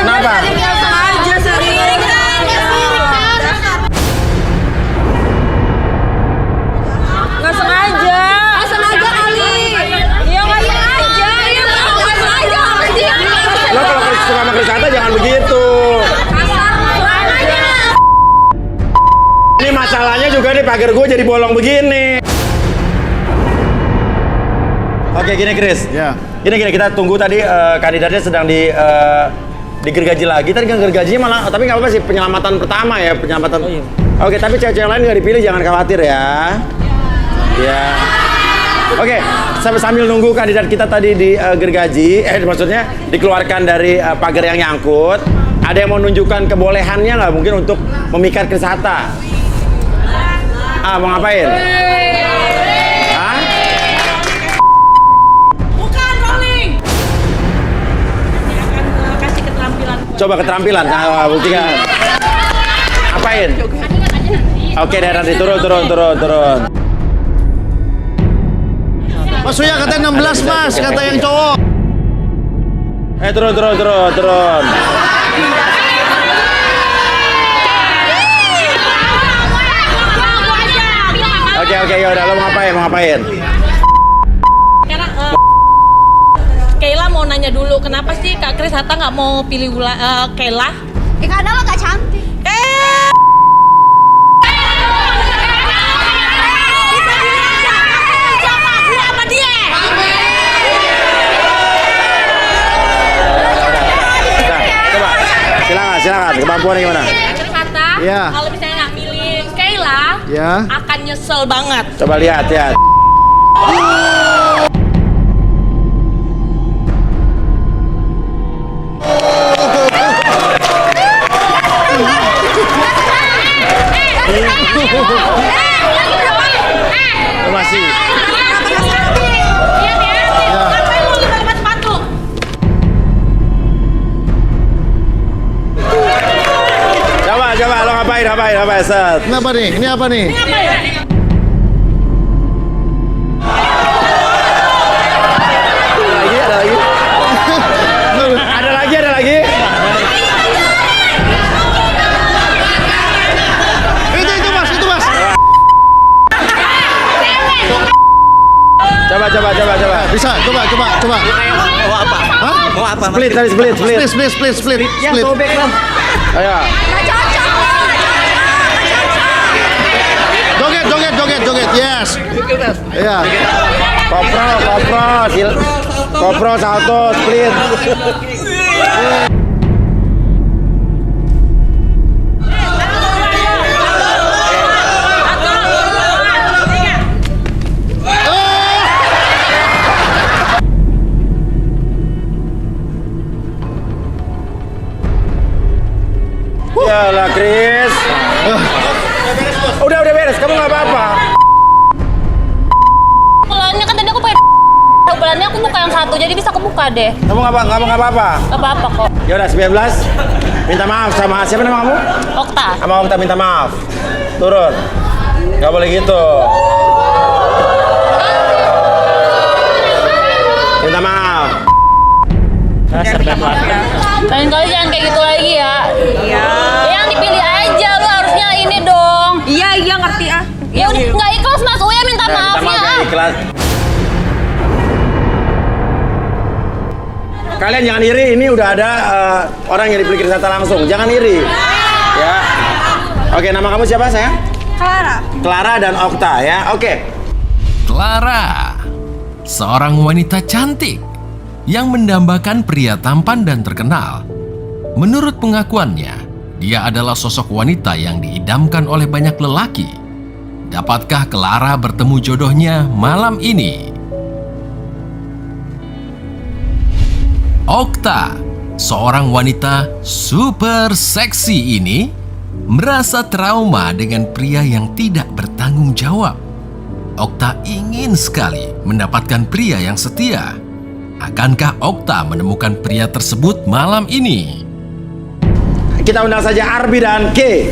Kenapa? Nggak sengaja kali. Iya nggak sengaja. Lo kalau suka sama Kris Hatta jangan begitu. Ini masalahnya juga nih pagar gue jadi bolong begini. Oke, gini Kris. Ya. Gini kita tunggu tadi kandidatnya sedang digergaji lagi. Tadi kan gergajinya malah, tapi nggak apa-apa sih, penyelamatan pertama ya, penyelamatan. Oh, iya. Oke, tapi cewek-cewek lain nggak dipilih, jangan khawatir ya. Ya. Oke, sambil nunggu kandidat kita tadi digergaji, maksudnya dikeluarkan dari pagar yang nyangkut. Ada yang mau nunjukkan kebolehannya nggak mungkin untuk memikat Chris Hatta? Mau ngapain? Hah? Bukan rolling. Akan kasih keterampilan. Coba keterampilan, buktikan. Apain? Oke, deh nanti turun. Mas Uya kata 16 mas, kata yang cowok. Turun. Oke, yaudah, lo mau ngapain? Sekarang Kayla mau nanya dulu, kenapa sih Kak Chris Hatta nggak mau pilih Kayla? Karena lo gak cantik. Silakan, kemampuannya gimana? Chris Hatta, Iya. kalau misalnya nggak milih Kayla, Ya. akan nyesel banget. Coba lihat. Masih. Ngapain lu lempar sepatu? Coba lo ngapain set. Ini apa nih? Ada lagi. Itu mas. Coba. Bisa, coba. Mau apa? Split. Split. Ayo. Joget, yes. Iya. Kopro, salto, split. Yalah, Chris. Udah beres, kamu nggak apa-apa. Pelannya kan tadi aku pakai pelannya aku buka yang satu, jadi bisa kebuka deh. Kamu nggak apa-apa. Gak apa-apa kok. Yaudah, 19. Minta maaf sama siapa nama kamu? Okta. Sama Okta minta maaf. Turun. Nggak boleh gitu. Minta maaf. Dasar bemar. Lain kali jangan kayak gitu lagi ya. Iya. Yang dipilih aja, lu harusnya ini dong. Iya ngerti ah. Ya udah nggak ikhlas Mas Uya minta maafnya. Nggak ikhlas. Kalian jangan iri, ini udah ada orang yang dipilih Chris Hatta langsung. Jangan iri. Ya. Oke, nama kamu siapa, sayang? Clara dan Okta ya. Oke. Clara, seorang wanita cantik yang mendambakan pria tampan dan terkenal. Menurut pengakuannya, dia adalah sosok wanita yang diidamkan oleh banyak lelaki. Dapatkah Clara bertemu jodohnya malam ini? Okta, seorang wanita super seksi ini, merasa trauma dengan pria yang tidak bertanggung jawab. Okta ingin sekali mendapatkan pria yang setia. Akankah Okta menemukan pria tersebut malam ini? Kita undang saja Arbi dan K.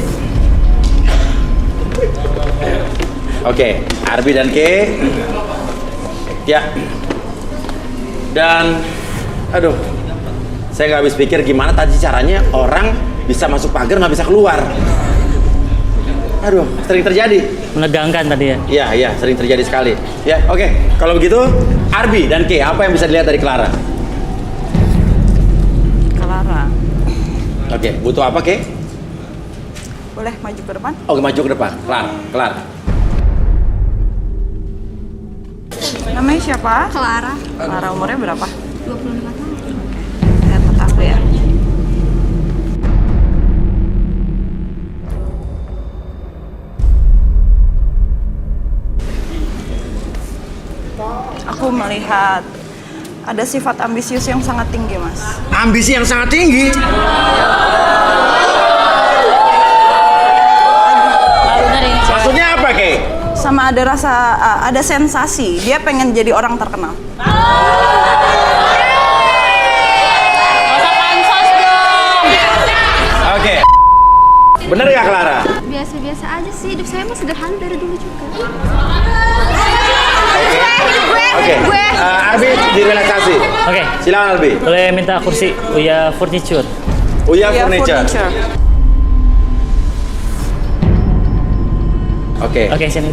Oke, Arbi dan K. Ya. Dan aduh, saya nggak habis pikir gimana tadi caranya orang bisa masuk pagar nggak bisa keluar. Aduh, sering terjadi. Menegangkan tadi ya. Iya, sering terjadi sekali. Ya, oke. Kalau begitu, Arbi dan K, apa yang bisa dilihat dari Clara? Clara, Oke, butuh apa, K? boleh maju ke depan? Oke, maju ke depan. Clara. Namanya siapa? Clara. Clara, umurnya berapa? 25 tahun. Lihat mata aku ya. Aku melihat Ada sifat ambisius yang sangat tinggi, Mas. Ambisi yang sangat tinggi. Maksudnya apa, Kay? Sama ada rasa, ada sensasi. Dia pengen jadi orang terkenal. Masa pansos dong. Oke. Bener ya, Clara? Biasa-biasa aja sih, hidup saya mah sederhana dari dulu juga. Oke. Albi direlaksasi. Oke, Silakan Albi. boleh minta kursi Uya Furniture. Uya Dia Furniture. Oke. Oke, sini.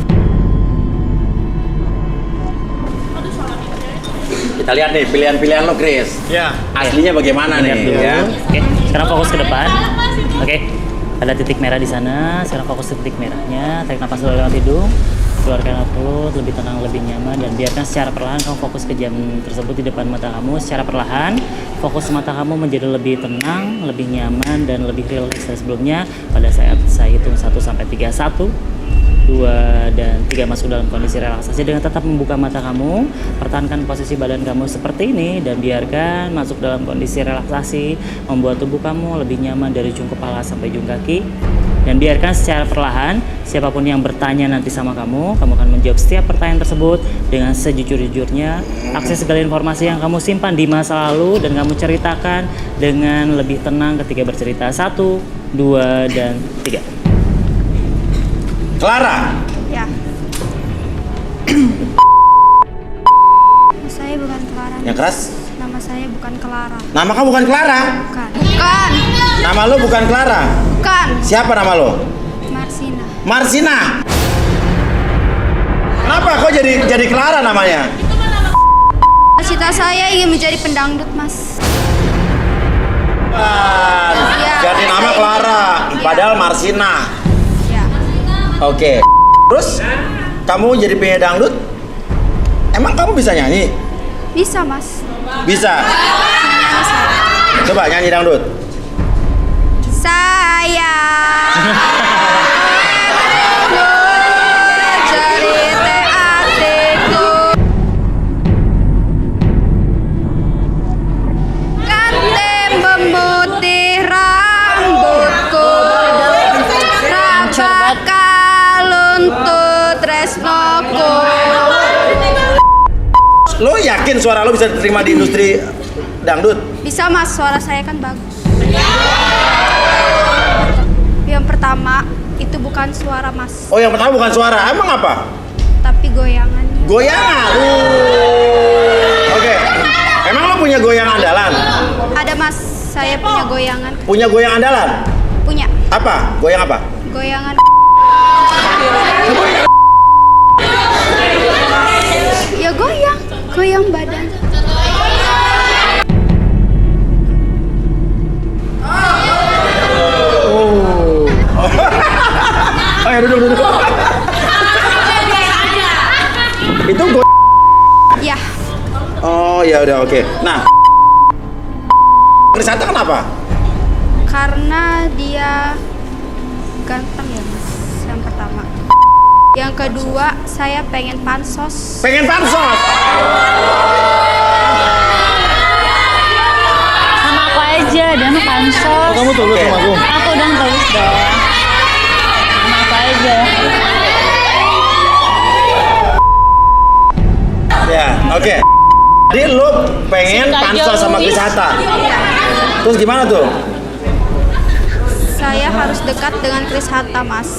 Kita lihat nih pilihan-pilihan lo, Chris. Ya. Aslinya bagaimana Lihat nih? dulu. Ya. Oke, sekarang fokus ke depan. Oke, ada titik merah di sana. Sekarang fokus ke titik merahnya. Tarik nafas dulu lewat hidung. Keluarkan lewat mulut, lebih tenang, lebih nyaman. Dan biarkan secara perlahan kamu fokus ke jam tersebut di depan mata kamu. Secara perlahan, fokus mata kamu menjadi lebih tenang, lebih nyaman, dan lebih rileks dari sebelumnya. Pada saat saya hitung 1 sampai 3. 1, 2, dan 3 masuk dalam kondisi relaksasi dengan tetap membuka mata kamu. Pertahankan posisi badan kamu seperti ini dan biarkan masuk dalam kondisi relaksasi, membuat tubuh kamu lebih nyaman dari ujung kepala sampai ujung kaki. Dan biarkan secara perlahan siapapun yang bertanya nanti sama kamu akan menjawab setiap pertanyaan tersebut dengan sejujur-jujurnya. Akses segala informasi yang kamu simpan di masa lalu dan kamu ceritakan dengan lebih tenang ketika bercerita. 1, 2, dan 3. Clara. Ya. Nama saya bukan Clara. Yang keras. Nama saya bukan Clara. Nama kamu bukan Clara. Bukan. Bukan. Nama lo bukan Clara. Bukan. Siapa nama lo? Marsina. Marsina. Kenapa kok jadi Clara namanya? Cita saya ingin menjadi pendangdut, Mas. Iya. Jadi nama Clara, padahal Marsina. Ya. Oke. Terus kamu jadi penyanyi dangdut? Emang kamu bisa nyanyi? Bisa, Mas. Bisa. Coba nyanyi dangdut. Saya cerita hatiku ganti memutih rambutku bakal untuk tresnoku. Lo yakin suara lo bisa diterima di industri dangdut? Bisa, Mas, suara saya kan bagus. Yang pertama itu bukan suara, Mas, Oh, yang pertama bukan suara. Emang apa? tapi goyangannya. Goyangan. Oke. Emang lo punya goyang andalan? Ada, Mas, saya punya goyangan. Punya goyang andalan? Punya Apa? Goyang apa? goyangan. Ya goyang badan. Oh ya, duduk. Itu Ya, Oh ya udah, oke. Nah, Chris Hatta kenapa? karena dia ganteng ya, Mas. Yang pertama. Yang kedua, saya pengen pansos. Pengen pansos. Sama aku aja, dia mah pansos. Oh, kamu tulus sama aku? Aku udah tulus dong. Sama aku aja. Ya, oke. Jadi lu pengen Suka pansos sama Jokowi. Chris Hatta. Terus gimana tuh? Saya harus dekat dengan Chris Hatta, Mas.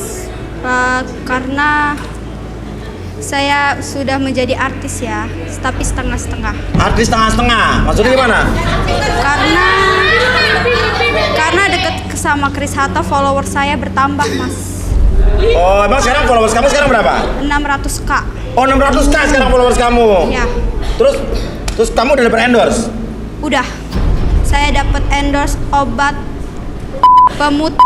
Karena saya sudah menjadi artis ya, tapi setengah-setengah. Artis setengah-setengah. Maksudnya gimana? Karena dekat sama Chris Hatta, follower saya bertambah, Mas. Oh, emang sekarang followers kamu sekarang berapa? 600K. Oh, 600K sekarang followers kamu. Ya. Terus kamu udah dapet endorse? Udah. Saya dapat endorse obat pemutih.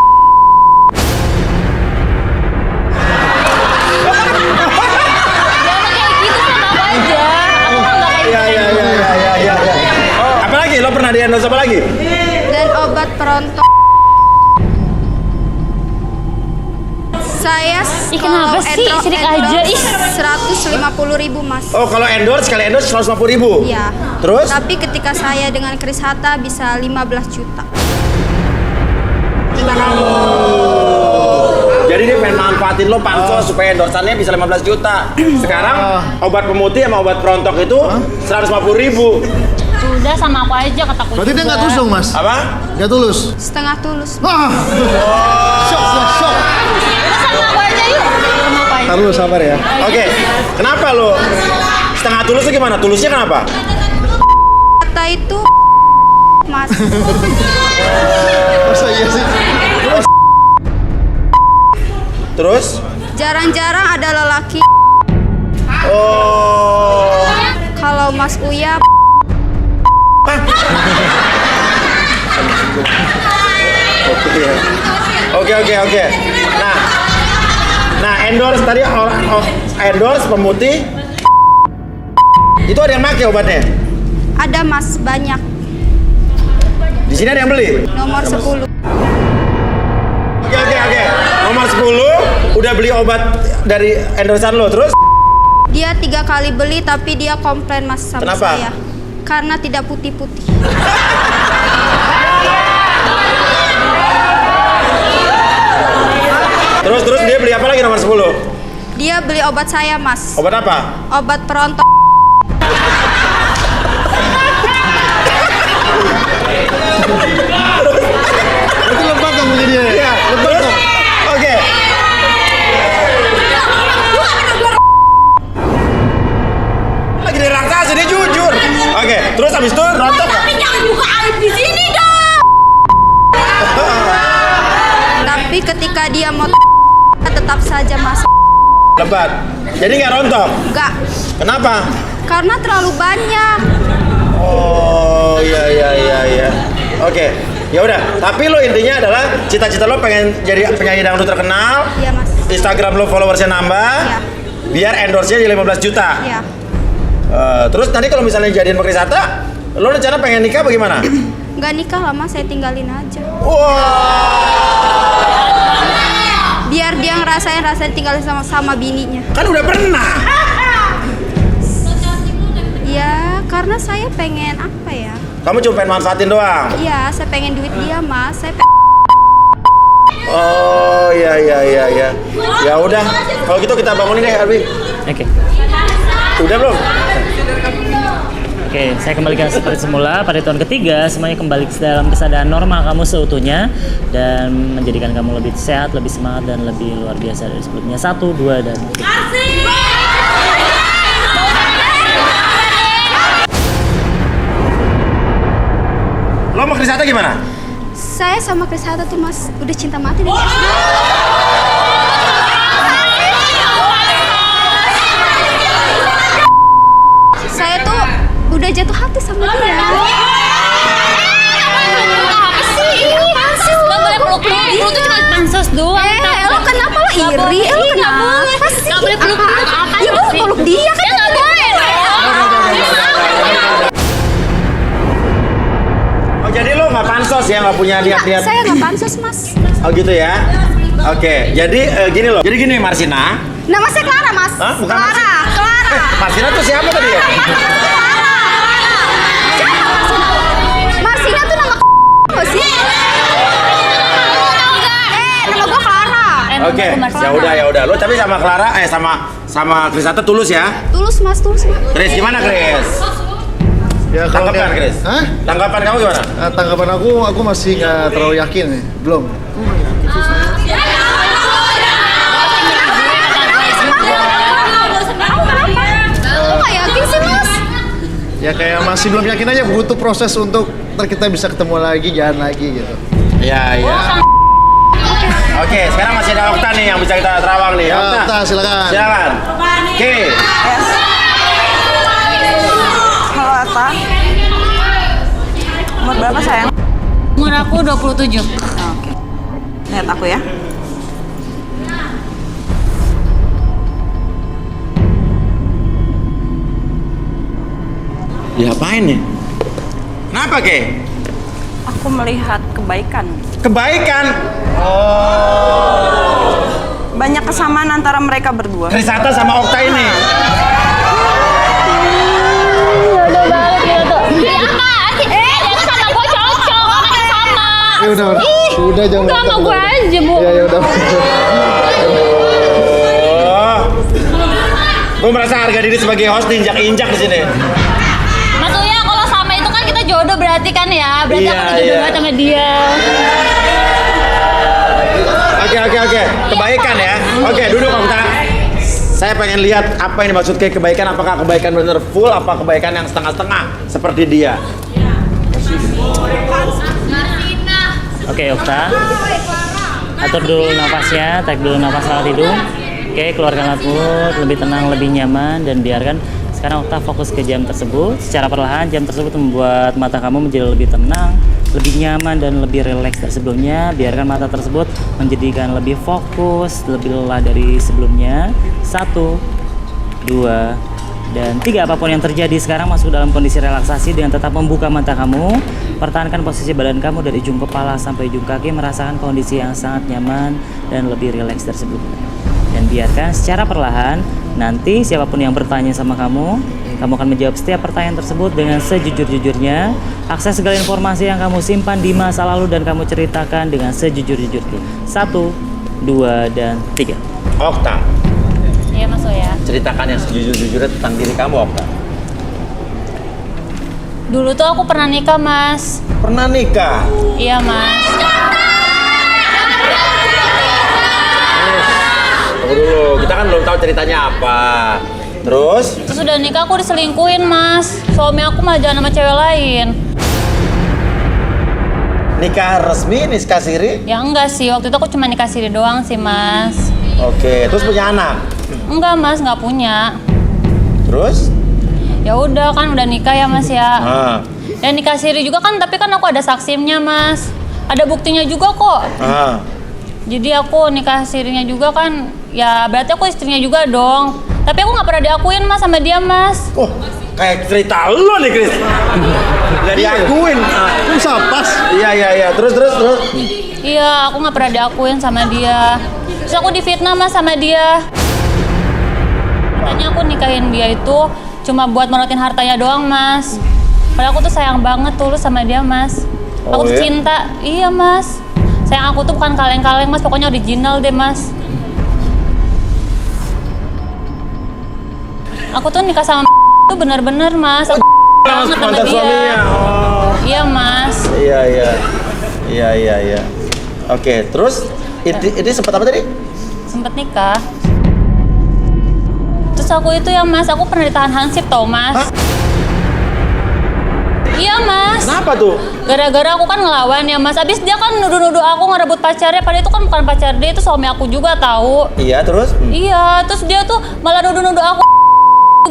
Iya. Oh, apa lagi? Lo pernah di endorse apa lagi? Dan obat perontok. Saya kenapa sih? Sirik aja, ih. 150.000 Mas. Oh, kalau endorse, sekali endorse 150.000. Iya. Terus? Tapi ketika saya dengan Chris Hatta bisa 15 juta. Jadi dia pengen manfaatin lo pansos supaya endorsannya bisa 15 juta. Sekarang obat pemutih sama obat perontok itu 150.000. Udah sama aku aja kataku. Berarti dia nggak tulus dong, Mas? Apa? Nggak tulus? Setengah tulus. Wah! Shock. Udah sama aku aja yuk. Sama aku aja. Ntar lu sabar ya. Oke. Kenapa lo setengah tulus itu gimana? Tulusnya kenapa? Hatta itu Mas. Masa iya sih? Terus? Jarang-jarang ada lelaki. Oh. Kalau Mas Uya Oke. Nah, endorse tadi endorse pemutih itu ada yang pakai obatnya? ada Mas, banyak. Di sini ada yang beli? Nomor 10. Oke. Nomor 10 udah beli obat dari endorsean lo, terus? Dia 3 kali beli tapi dia komplain Mas sama Kenapa? saya. Karena tidak putih-putih. Terus dia beli apa lagi nomor 10? Dia beli obat saya Mas. Obat apa? Obat perontok. Itu lebak dong beli dia. Iya, Lebak dong. Oke. Lagi di raksasa, dia jujur. Oke, terus habis itu rontok nggak? Tapi jangan buka aib di sini dong. Tapi ketika dia mau tetap saja Mas. Lebat. Jadi nggak rontok? Enggak. Kenapa? Karena terlalu banyak. Oh, iya. Oke. Ya udah, tapi lo intinya adalah cita-cita lo pengen jadi penyanyi dangdut terkenal. Iya Mas. Instagram lo followersnya nambah. Iya. Biar endorse-nya jadi 15 juta. Iya. Terus nanti kalau misalnya jadiin sama Chris Hatta, lo rencana pengen nikah bagaimana? Enggak nikah lah Mas, saya tinggalin aja. Biar dia ngerasain tinggal sama bininya. Kan udah pernah. Ya, karena saya pengen apa ya? Kamu cuma pengen manfaatin doang. Iya, saya pengen duit dia Mas. Oh, iya. Ya udah, kalau gitu kita bangunin deh, Arbi. Oke. Udah belum? Oke, saya kembalikan seperti semula. Pada tahun ketiga, semuanya kembali dalam kesadaran normal kamu seutuhnya dan menjadikan kamu lebih sehat, lebih semangat, dan lebih luar biasa dari sebelumnya. 1, 2, dan 3. Lo sama Chris Hatta gimana? Saya sama Chris Hatta tuh Mas, udah cinta mati nih. Saya tuh udah jatuh hati sama dia. Apa sih? Gak boleh peluk-peluk. Peluk tuh cuma pansos doang. Lo kenapa lo iri? Lo kenapa sih? Gak boleh peluk-peluk. Apa Ya lo sih? peluk dia kan? Gak boleh. Oh, jadi lo nggak pansos ya, nggak punya niat-niat? Saya nggak pansos Mas. Oh gitu ya? Oke, jadi gini loh. Jadi gini Marsina. Nama saya Clara Mas. Hah? Bukan Clara. Marsina tuh siapa tadi ya? Marsina tuh nama apa sih? Nama gue Clara. Oke, ya udah. Lo tapi sama Clara, sama Chris Hatta tulus ya? Tulus Mas. Chris, gimana Chris? Ya kalau Tanggapan kayak- Chris? Hah? Tanggapan kamu gimana? Tanggapan aku masih nggak terlalu yakin nih. Belum. Kok nggak yakin sih Mas? Ya kayak masih belum yakin aja, butuh proses untuk ntar kita bisa ketemu lagi, jalan lagi gitu. Ya. Oke, sekarang masih ada Okta nih yang bisa kita terawang nih. Ya, Okta, silakan. Silakan. Oke. Halo apa? Umur berapa sayang? Umur aku 27. Oke. Lihat aku ya. Diapain nih? Kenapa, Ke? Aku melihat kebaikan. Kebaikan. Oh. banyak kesamaan antara mereka berdua. Kris Hatta sama Okta ini. Jodoh banget gitu. Iya apa? Dia tuh sama gue cocok, orangnya sama. Ya udah jangan. Enggak sama gue aja, Bu. Ya udah. Gue merasa harga diri sebagai host diinjak-injak di sini. Mas Uya, kalau sama itu kan kita jodoh berarti kan ya? Berarti Iya, aku udah jodoh iya. banget sama dia. Oke. Kebaikan ya. Oke, duduk Okta. Saya pengen lihat apa yang dimaksud kayak kebaikan. Apakah kebaikan bener full, apa kebaikan yang setengah-setengah seperti dia. Oke, Okta. Atur dulu nafasnya, tarik dulu nafas lewat hidung. Oke, keluarkan lewat mulut, lebih tenang, lebih nyaman, dan biarkan sekarang Okta fokus ke jam tersebut. Secara perlahan, jam tersebut membuat mata kamu menjadi lebih tenang, lebih nyaman, dan lebih rileks dari sebelumnya. Biarkan mata tersebut menjadikan lebih fokus, lebih lelah dari sebelumnya. 1, 2, dan 3. Apapun yang terjadi sekarang masuk dalam kondisi relaksasi dengan tetap membuka mata kamu. Pertahankan posisi badan kamu dari ujung kepala sampai ujung kaki, merasakan kondisi yang sangat nyaman dan lebih rileks dari sebelumnya. Dan biarkan secara perlahan, nanti siapapun yang bertanya sama kamu akan menjawab setiap pertanyaan tersebut dengan sejujur-jujurnya. Akses segala informasi yang kamu simpan di masa lalu dan kamu ceritakan dengan sejujur-jujurnya. 1, 2, dan 3. Okta, Iya Mas Uya. Ceritakan yang sejujur-jujurnya tentang diri kamu, Okta. Dulu tuh aku pernah nikah, Mas. pernah nikah? Iya, Mas. Tunggu dulu, kita kan belum tahu ceritanya apa. Terus? Terus udah nikah aku diselingkuhin, Mas. Suami aku malah jalan sama cewek lain. Nikah resmi, nikah siri? Ya enggak sih, waktu itu aku cuma nikah siri doang sih, Mas. Oke, terus punya anak? Enggak, Mas, nggak punya. Terus? Ya udah kan udah nikah ya, Mas ya. Ah. Dan nikah siri juga kan, tapi kan aku ada saksinya, Mas. Ada buktinya juga kok. Ah. Jadi aku nikah sirinya juga kan, ya berarti aku istrinya juga dong. Tapi aku nggak pernah diakuin, Mas, sama dia, Mas. Oh, kayak cerita lu nih, Kris. Gak diakuin. Bisa pas. Iya. Terus. Iya, aku nggak pernah diakuin sama dia. Terus aku difitnah, Mas, sama dia. Katanya aku nikahin dia itu cuma buat merotin hartanya doang, Mas. Padahal aku tuh sayang banget tulus sama dia, Mas. Oh, Aku tuh iya? cinta. Iya, Mas. Sayang aku tuh bukan kaleng-kaleng, Mas. Pokoknya original deh, Mas. Aku tuh nikah sama tuh bener-bener, Mas. Aku banget sama mantan dia. suaminya. Oh. Iya, Mas. Iya. Oke, terus ini sempat apa tadi? Sempet nikah. Terus aku itu ya, Mas, aku pernah ditahan hansip tau, Mas. Hah? Iya, Mas. Kenapa tuh? Gara-gara aku kan ngelawan ya, Mas. Abis dia kan nuduh-nuduh aku ngerebut pacarnya, padahal itu kan bukan pacar dia, itu suami aku juga tahu. Iya, terus? Iya, terus dia tuh malah nuduh-nuduh aku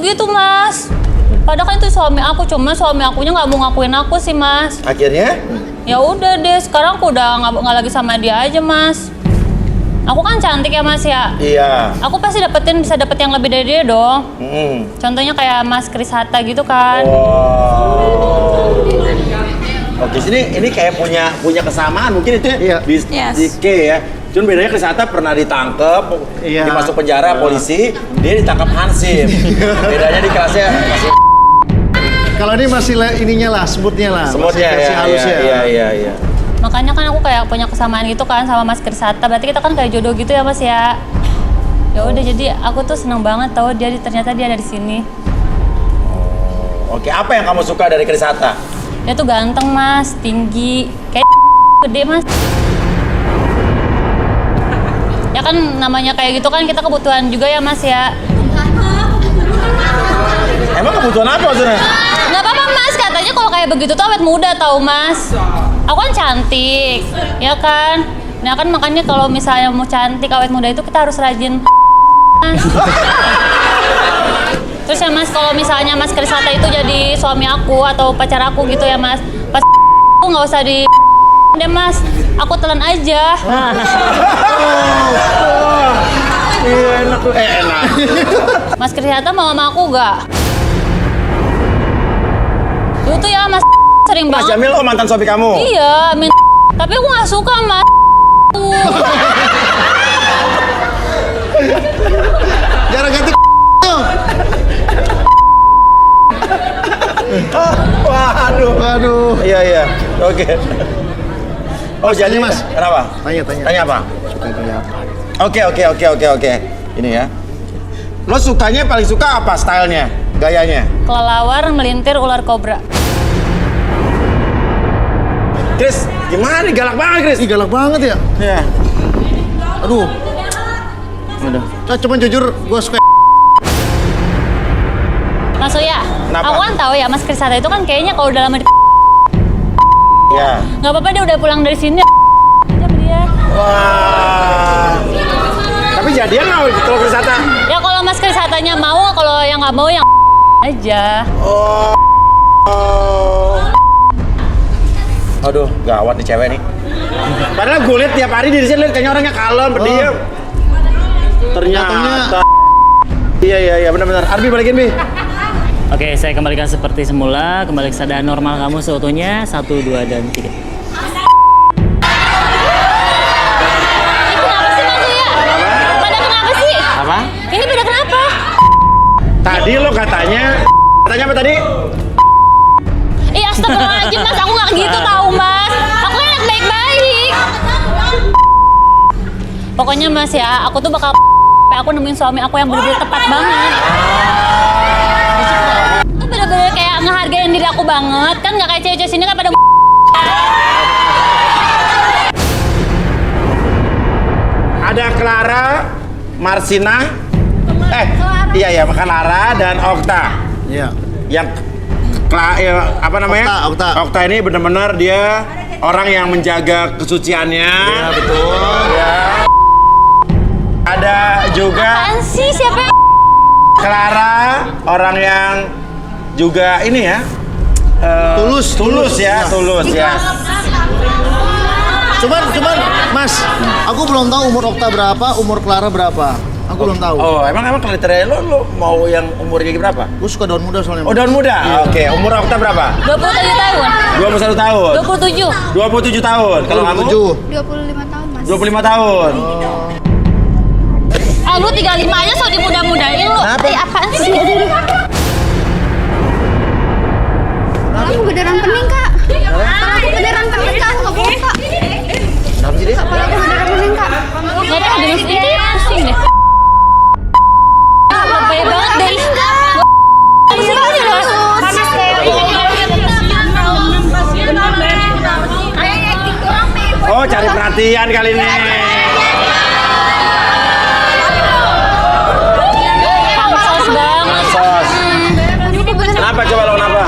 gitu, Mas. Padahal kan itu suami aku, cuma suami akunya nggak mau ngakuin aku sih, Mas. Akhirnya? Ya udah deh, sekarang aku udah nggak lagi sama dia aja, Mas. Aku kan cantik ya, Mas ya. Iya. Aku pasti bisa dapet yang lebih dari dia dong. Contohnya kayak Mas Kris Hatta gitu kan. Wow. Oke, ini kayak punya kesamaan mungkin itu ya. Iya. Di K ya. Cuman bedanya Kris Hatta pernah ditangkep, Iya. dimasuk penjara polisi, dia ditangkap hansip. Bedanya di kelasnya masih Kalau ini masih ininya lah, semutnya lah. semutnya Masih versi halusnya. Iya. Makanya kan aku kayak punya kesamaan gitu kan sama Mas Kris Hatta. Berarti kita kan kayak jodoh gitu ya, Mas ya. Ya udah, jadi aku tuh seneng banget tahu ternyata dia ada di sini. Oke, apa yang kamu suka dari Kris Hatta? Dia tuh ganteng, Mas, tinggi, kayak gede, Mas. Ya kan namanya kayak gitu kan kita kebutuhan juga ya, Mas ya. Emang kebutuhan apa maksudnya? Nggak apa-apa, Mas, katanya kalau kayak begitu tuh awet muda tahu, Mas. Aku kan cantik, ya kan? Nah kan makanya kalau misalnya mau cantik awet muda itu kita harus rajin, Mas. Terus ya, Mas, kalau misalnya Mas Kris Hatta itu jadi suami aku atau pacar aku gitu ya, Mas, pas aku nggak usah di deh, Mas, aku telan aja. Iya, enak tuh. Enak. Mas Kris Hatta mau sama aku gak? Dulu tuh ya, Mas sering Mas banget. Jamil, oh mantan suami kamu? Iya, tapi aku nggak suka, Mas. Jarang ganti Waduh. Waduh. Iya. Oke. Oh, jadi Mas. Kenapa? Tanya. Tanya apa? Suka gaya apa? Oke. Ini ya. Lo paling suka apa stylenya? Gayanya? Kelelawar melintir ular kobra. Chris, gimana nih? Galak banget, Chris. Ih, galak banget ya. Iya. Aduh. Udah. Coba jujur, gue suka. Mas Uya, Kenapa? aku kan tahu ya Mas Kris Hatta itu kan kayaknya kalau udah lama di Ya. nggak apa-apa dia udah pulang dari sini aja sama dia. Wah. Tapi jadian nggak kalau Chris Hatta? Ya kalau Mas Kris Hattanya mau, kalau yang nggak mau yang aja. Oh. Aduh, gawat nih cewek nih. Padahal gue liat tiap hari di sini kayaknya orangnya kalem, pendiam. Ternyata. Iya, benar-benar. Arbi balikin, Bi. Oke, saya kembalikan seperti semula, kembali ke keadaan normal kamu seutuhnya. 1, 2, dan 3. Ini kenapa sih Mas Uya? Pada kenapa sih? Apa? Ini pada kenapa? Tadi lo katanya apa tadi? Astagfirullahaladzim Mas, aku nggak gitu tahu Mas. Aku kan anak baik-baik. Pokoknya Mas ya, aku tuh bakal aku nemuin suami aku yang bener-bener tepat banget. Itu bener-bener kayak ngehargain diri aku banget. Kan nggak kayak cewek-cewek sini kan pada Ada Clara, Marsina, iya, Clara dan Okta. Iya. Yang apa namanya? Okta ini benar-benar dia orang yang menjaga kesuciannya. Iya, betul. Ya. Ada juga apaan sih? Siapa yang Clara, orang yang juga ini ya. Tulus ya. Cuman, Mas, aku belum tahu umur Okta berapa, umur Clara berapa. Aku belum tahu. Oh, emang kriteria lo mau yang umurnya berapa? Gue suka daun muda soalnya. Oh, daun muda? Iya. Oke, umur Okta berapa? 27 tahun? 21 tahun. 27. 27 tahun. Kalau kamu? 25 tahun, Mas. 25 tahun. Lu 35 aja so dimuda-mudain lu. Apa? Apaan sih? Kalau aku beneran pening, Kak. Kalau aku beneran pening, Kak. Nggak bohong, Kak. Kenapa sih dia? Kalau aku beneran pening, Kak. Nggak tahu deh Mas, ini pusing deh. Lebay banget deh. Oh, cari perhatian kali ini. Pansos banget. Sos. Kenapa coba lo kenapa?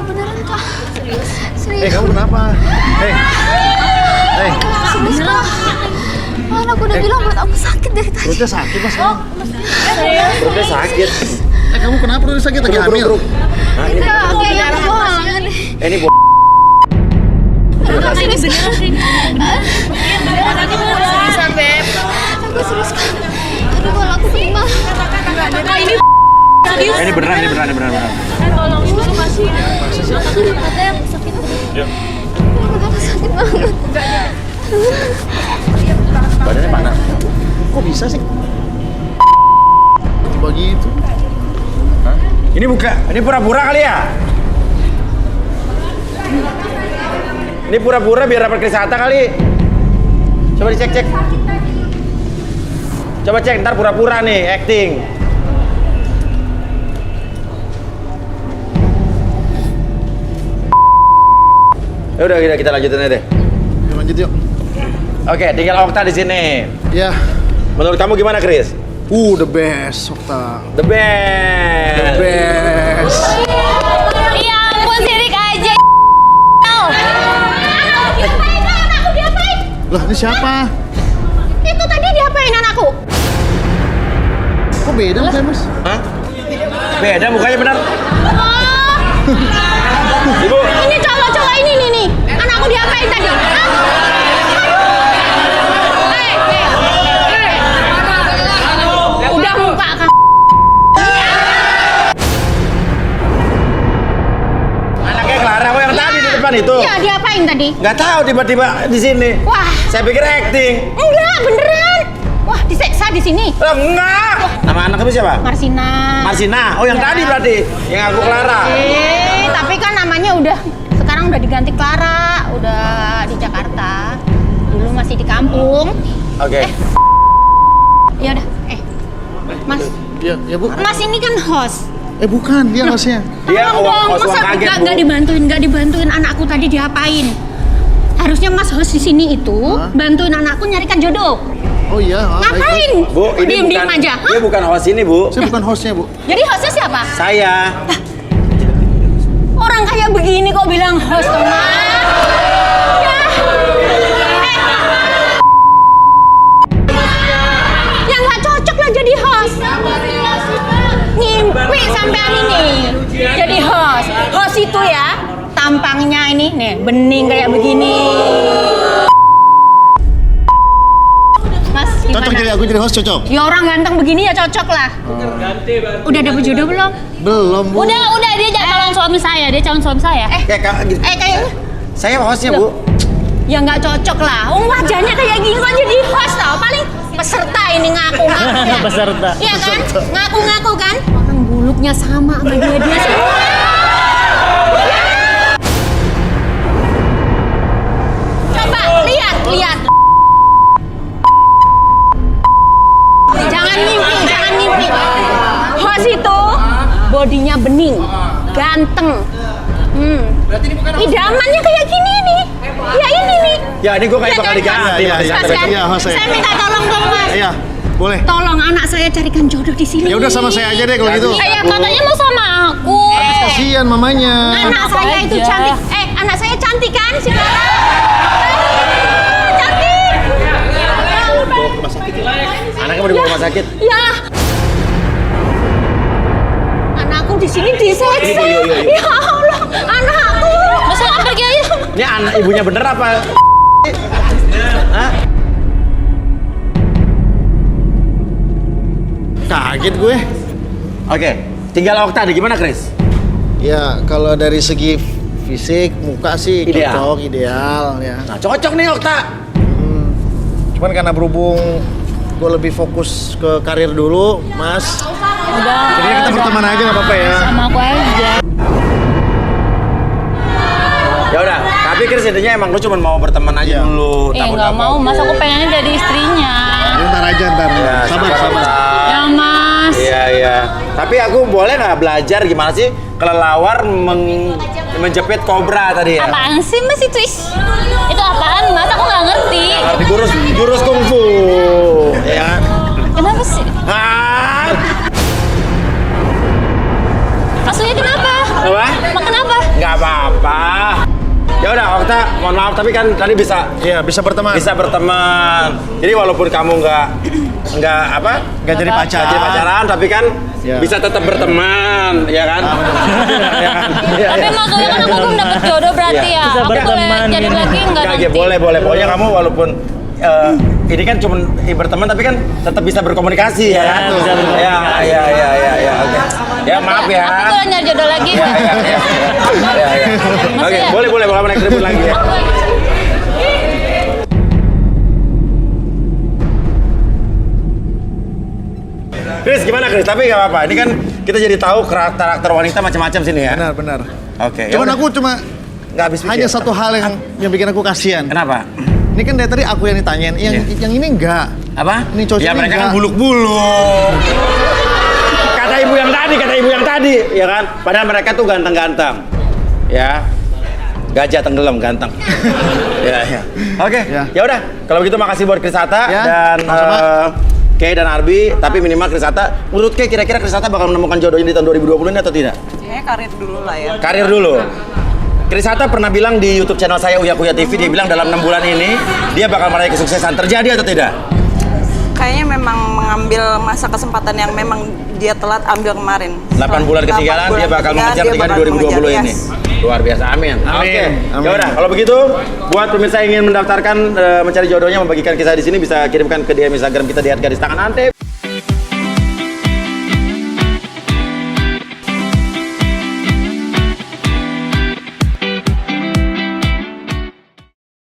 Beneran, Kak. Serius. Kamu kenapa? Serius, Kak. Mana aku udah bilang buat aku sakit dari tadi. Perutnya sakit, Mas. Perutnya sakit. Kamu kenapa perutnya sakit? Lagi hamil? Enggak, kayaknya aku halangan deh. Ini Ini beneran sih. Bisa, Beb. Aku serius, Kak. Aduh, kalau aku pening banget. Ini beneran. Tolong susu masih. Ada yang sakit. Iya. Aku sakit banget. Badannya panas. Kok bisa sih? Coba gitu. Hah? Ini pura-pura kali ya? Ini pura-pura biar dapat Chris Hatta kali. Coba dicek. Coba cek, ntar pura-pura nih, acting. Ya udah, kita lanjutin aja deh. Lanjut yuk. Oke, tinggal Okta di sini. Ya. Menurut kamu gimana, Chris? The best, Okta. The best. The best. Ya ampun, sirik aja. Lah, ini siapa? Itu tadi diapain anakku? Kok beda mukanya, Mas? Hah? Beda mukanya benar. Ibu. Ini cowok-cowok ini nih. Anakku diapain tadi? Udah muka kan. Anaknya Clara kok yang tadi di depan itu? Iya, diapain tadi? Nggak tahu tiba-tiba di sini. Wah. Saya pikir acting. Enggak, beneran. sini? Enggak. Nama anak kamu siapa? Marsina. Marsina. Oh, yang Ya. tadi berarti. Yang aku Clara. Tapi kan namanya sekarang udah diganti Clara, udah di Jakarta. Dulu masih di kampung. Oke. Ya udah, Mas. Ya, ya Bu. Mas ini kan host. Bukan, dia hostnya. Dia Tolong dong, host masa kaget, Bu. nggak dibantuin anakku tadi diapain? Harusnya Mas host di sini itu bantuin anakku nyarikan jodoh. Oh iya. Ngapain? Bu, ini Diem-diem bukan, aja. dia bukan host ini, Bu. Saya bukan hostnya, Bu. Jadi hostnya siapa? Saya. Orang kayak begini kok bilang host tuh, Mas? Ya. Ya nggak cocok lah jadi host. Ngimpi sampean ini jadi host. Host itu ya tampangnya ini nih bening kayak begini. Mas, gimana? Cocok jadi aku jadi host, cocok? Ya orang ganteng begini ya cocok lah. Udah dapet jodoh belum? Belum, Bu. Udah dia calon suami saya, dia calon suami saya. Kayaknya Saya hostnya, Bu. ya nggak cocok lah. Wajahnya kayak gini kok jadi host tau. Paling peserta ini ngaku-ngaku. Peserta. Iya kan? Ngaku-ngaku kan? Orang buluknya sama sama dia semua. Coba lihat. Jangan mimpi. Host itu bodinya bening, ganteng. Idamannya kayak gini nih. Ya ini nih. Ya, ini gue kayak bakal diganti. Iya, iya. Mas kan? Iya, host saya. Saya minta tolong dong, Mas. Iya, boleh. Tolong anak saya carikan jodoh di sini. Ya udah sama saya aja deh kalau gitu. Katanya mau sama aku. Kasihan mamanya. Anak saya itu aja. cantik. Anak saya cantik kan si Clara? Cantik. Anaknya mau dibawa ke rumah sakit. Ya. Anakku di sini diseksa. Ya Allah, anakku. Masa nggak pergi aja? Ini anak ibunya bener apa? Hah? Kaget gue. Oke, tinggal Okta nih. Gimana, Chris? Ya, kalau dari segi fisik, muka sih Ideal. cocok, ideal ya. Nah, cocok nih Okta. Cuman karena berhubung gue lebih fokus ke karir dulu, Mas. Udah. Jadi kita berteman aja nggak apa-apa ya. Sama aku aja. Ya udah, tapi Chris intinya emang lu cuma mau berteman aja dulu. Nggak mau, Mas. Aku pengennya jadi istrinya. Ntar aja, ntar. Ya, Sabar. Ya, Mas. Iya. Tapi aku boleh nggak belajar gimana sih kelelawar menjepit kobra tadi ya? Apaan sih, Mas itu? Itu apaan, Mas? Aku nggak ngerti. Ngerti jurus kungfu. Ya. Kenapa sih? Hah? Maksudnya kenapa? Apa? Kenapa? Nggak apa-apa. Ya udah, Okta, mohon maaf tapi kan tadi bisa Iya, bisa berteman. Jadi walaupun kamu nggak Nggak jadi pacar. jadi pacaran, tapi kan Ya. bisa tetap berteman, ya kan? Ya kan? Tapi maksudnya kan aku belum dapet jodoh berarti ya. Bisa Aku boleh berteman, jadi ya. lagi nggak Nggak, nanti? ya, boleh. Pokoknya kamu walaupun ini kan cuma berteman tapi kan tetap bisa berkomunikasi ya kan? bisa berkomunikasi. Ya, oke. Ya maaf ya. Aku boleh nyari jodoh lagi. Ya. Oke, ya? boleh naik tribun lagi ya. Chris, gimana Chris? Tapi nggak apa-apa. Ini kan kita jadi tahu karakter wanita macam-macam sini ya. Benar. Oke. Cuman ya udah. aku cuma nggak habis pikir. hanya satu hal yang bikin aku kasihan. Kenapa? Ini kan dari tadi aku yang ditanyain, yang ini enggak. Apa? Ini cowok Ya ini mereka kan enggak. buluk-buluk. Kata ibu yang tadi, ya kan? Padahal mereka tuh ganteng-ganteng. Ya. Gajah tenggelam ganteng. Ya. Oke. Ya. Ya udah, kalau begitu makasih buat Chris Hatta Ya, dan sama-sama. Kay dan Arbi, tapi minimal Chris Hatta. Menurut Kay kira-kira Chris Hatta bakal menemukan jodohnya di tahun 2020 ini atau tidak? Karir dulu lah ya. Karir dulu. Chris Hatta pernah bilang di YouTube channel saya Uya Kuya TV, dia bilang dalam 6 bulan ini dia bakal meraih kesuksesan. Terjadi atau tidak? Kayaknya memang mengambil masa kesempatan yang memang dia telat ambil kemarin. 8 bulan ketinggalan 8 bulan dia bakal ketinggalan, mengejar dia 3 di bakal 2020 mengejar, ini. yes. Luar biasa, amin. Oke. Amin. Ya udah, kalau begitu buat pemirsa yang ingin mendaftarkan mencari jodohnya membagikan kisah di sini bisa kirimkan ke DM Instagram kita di @garistanganantep.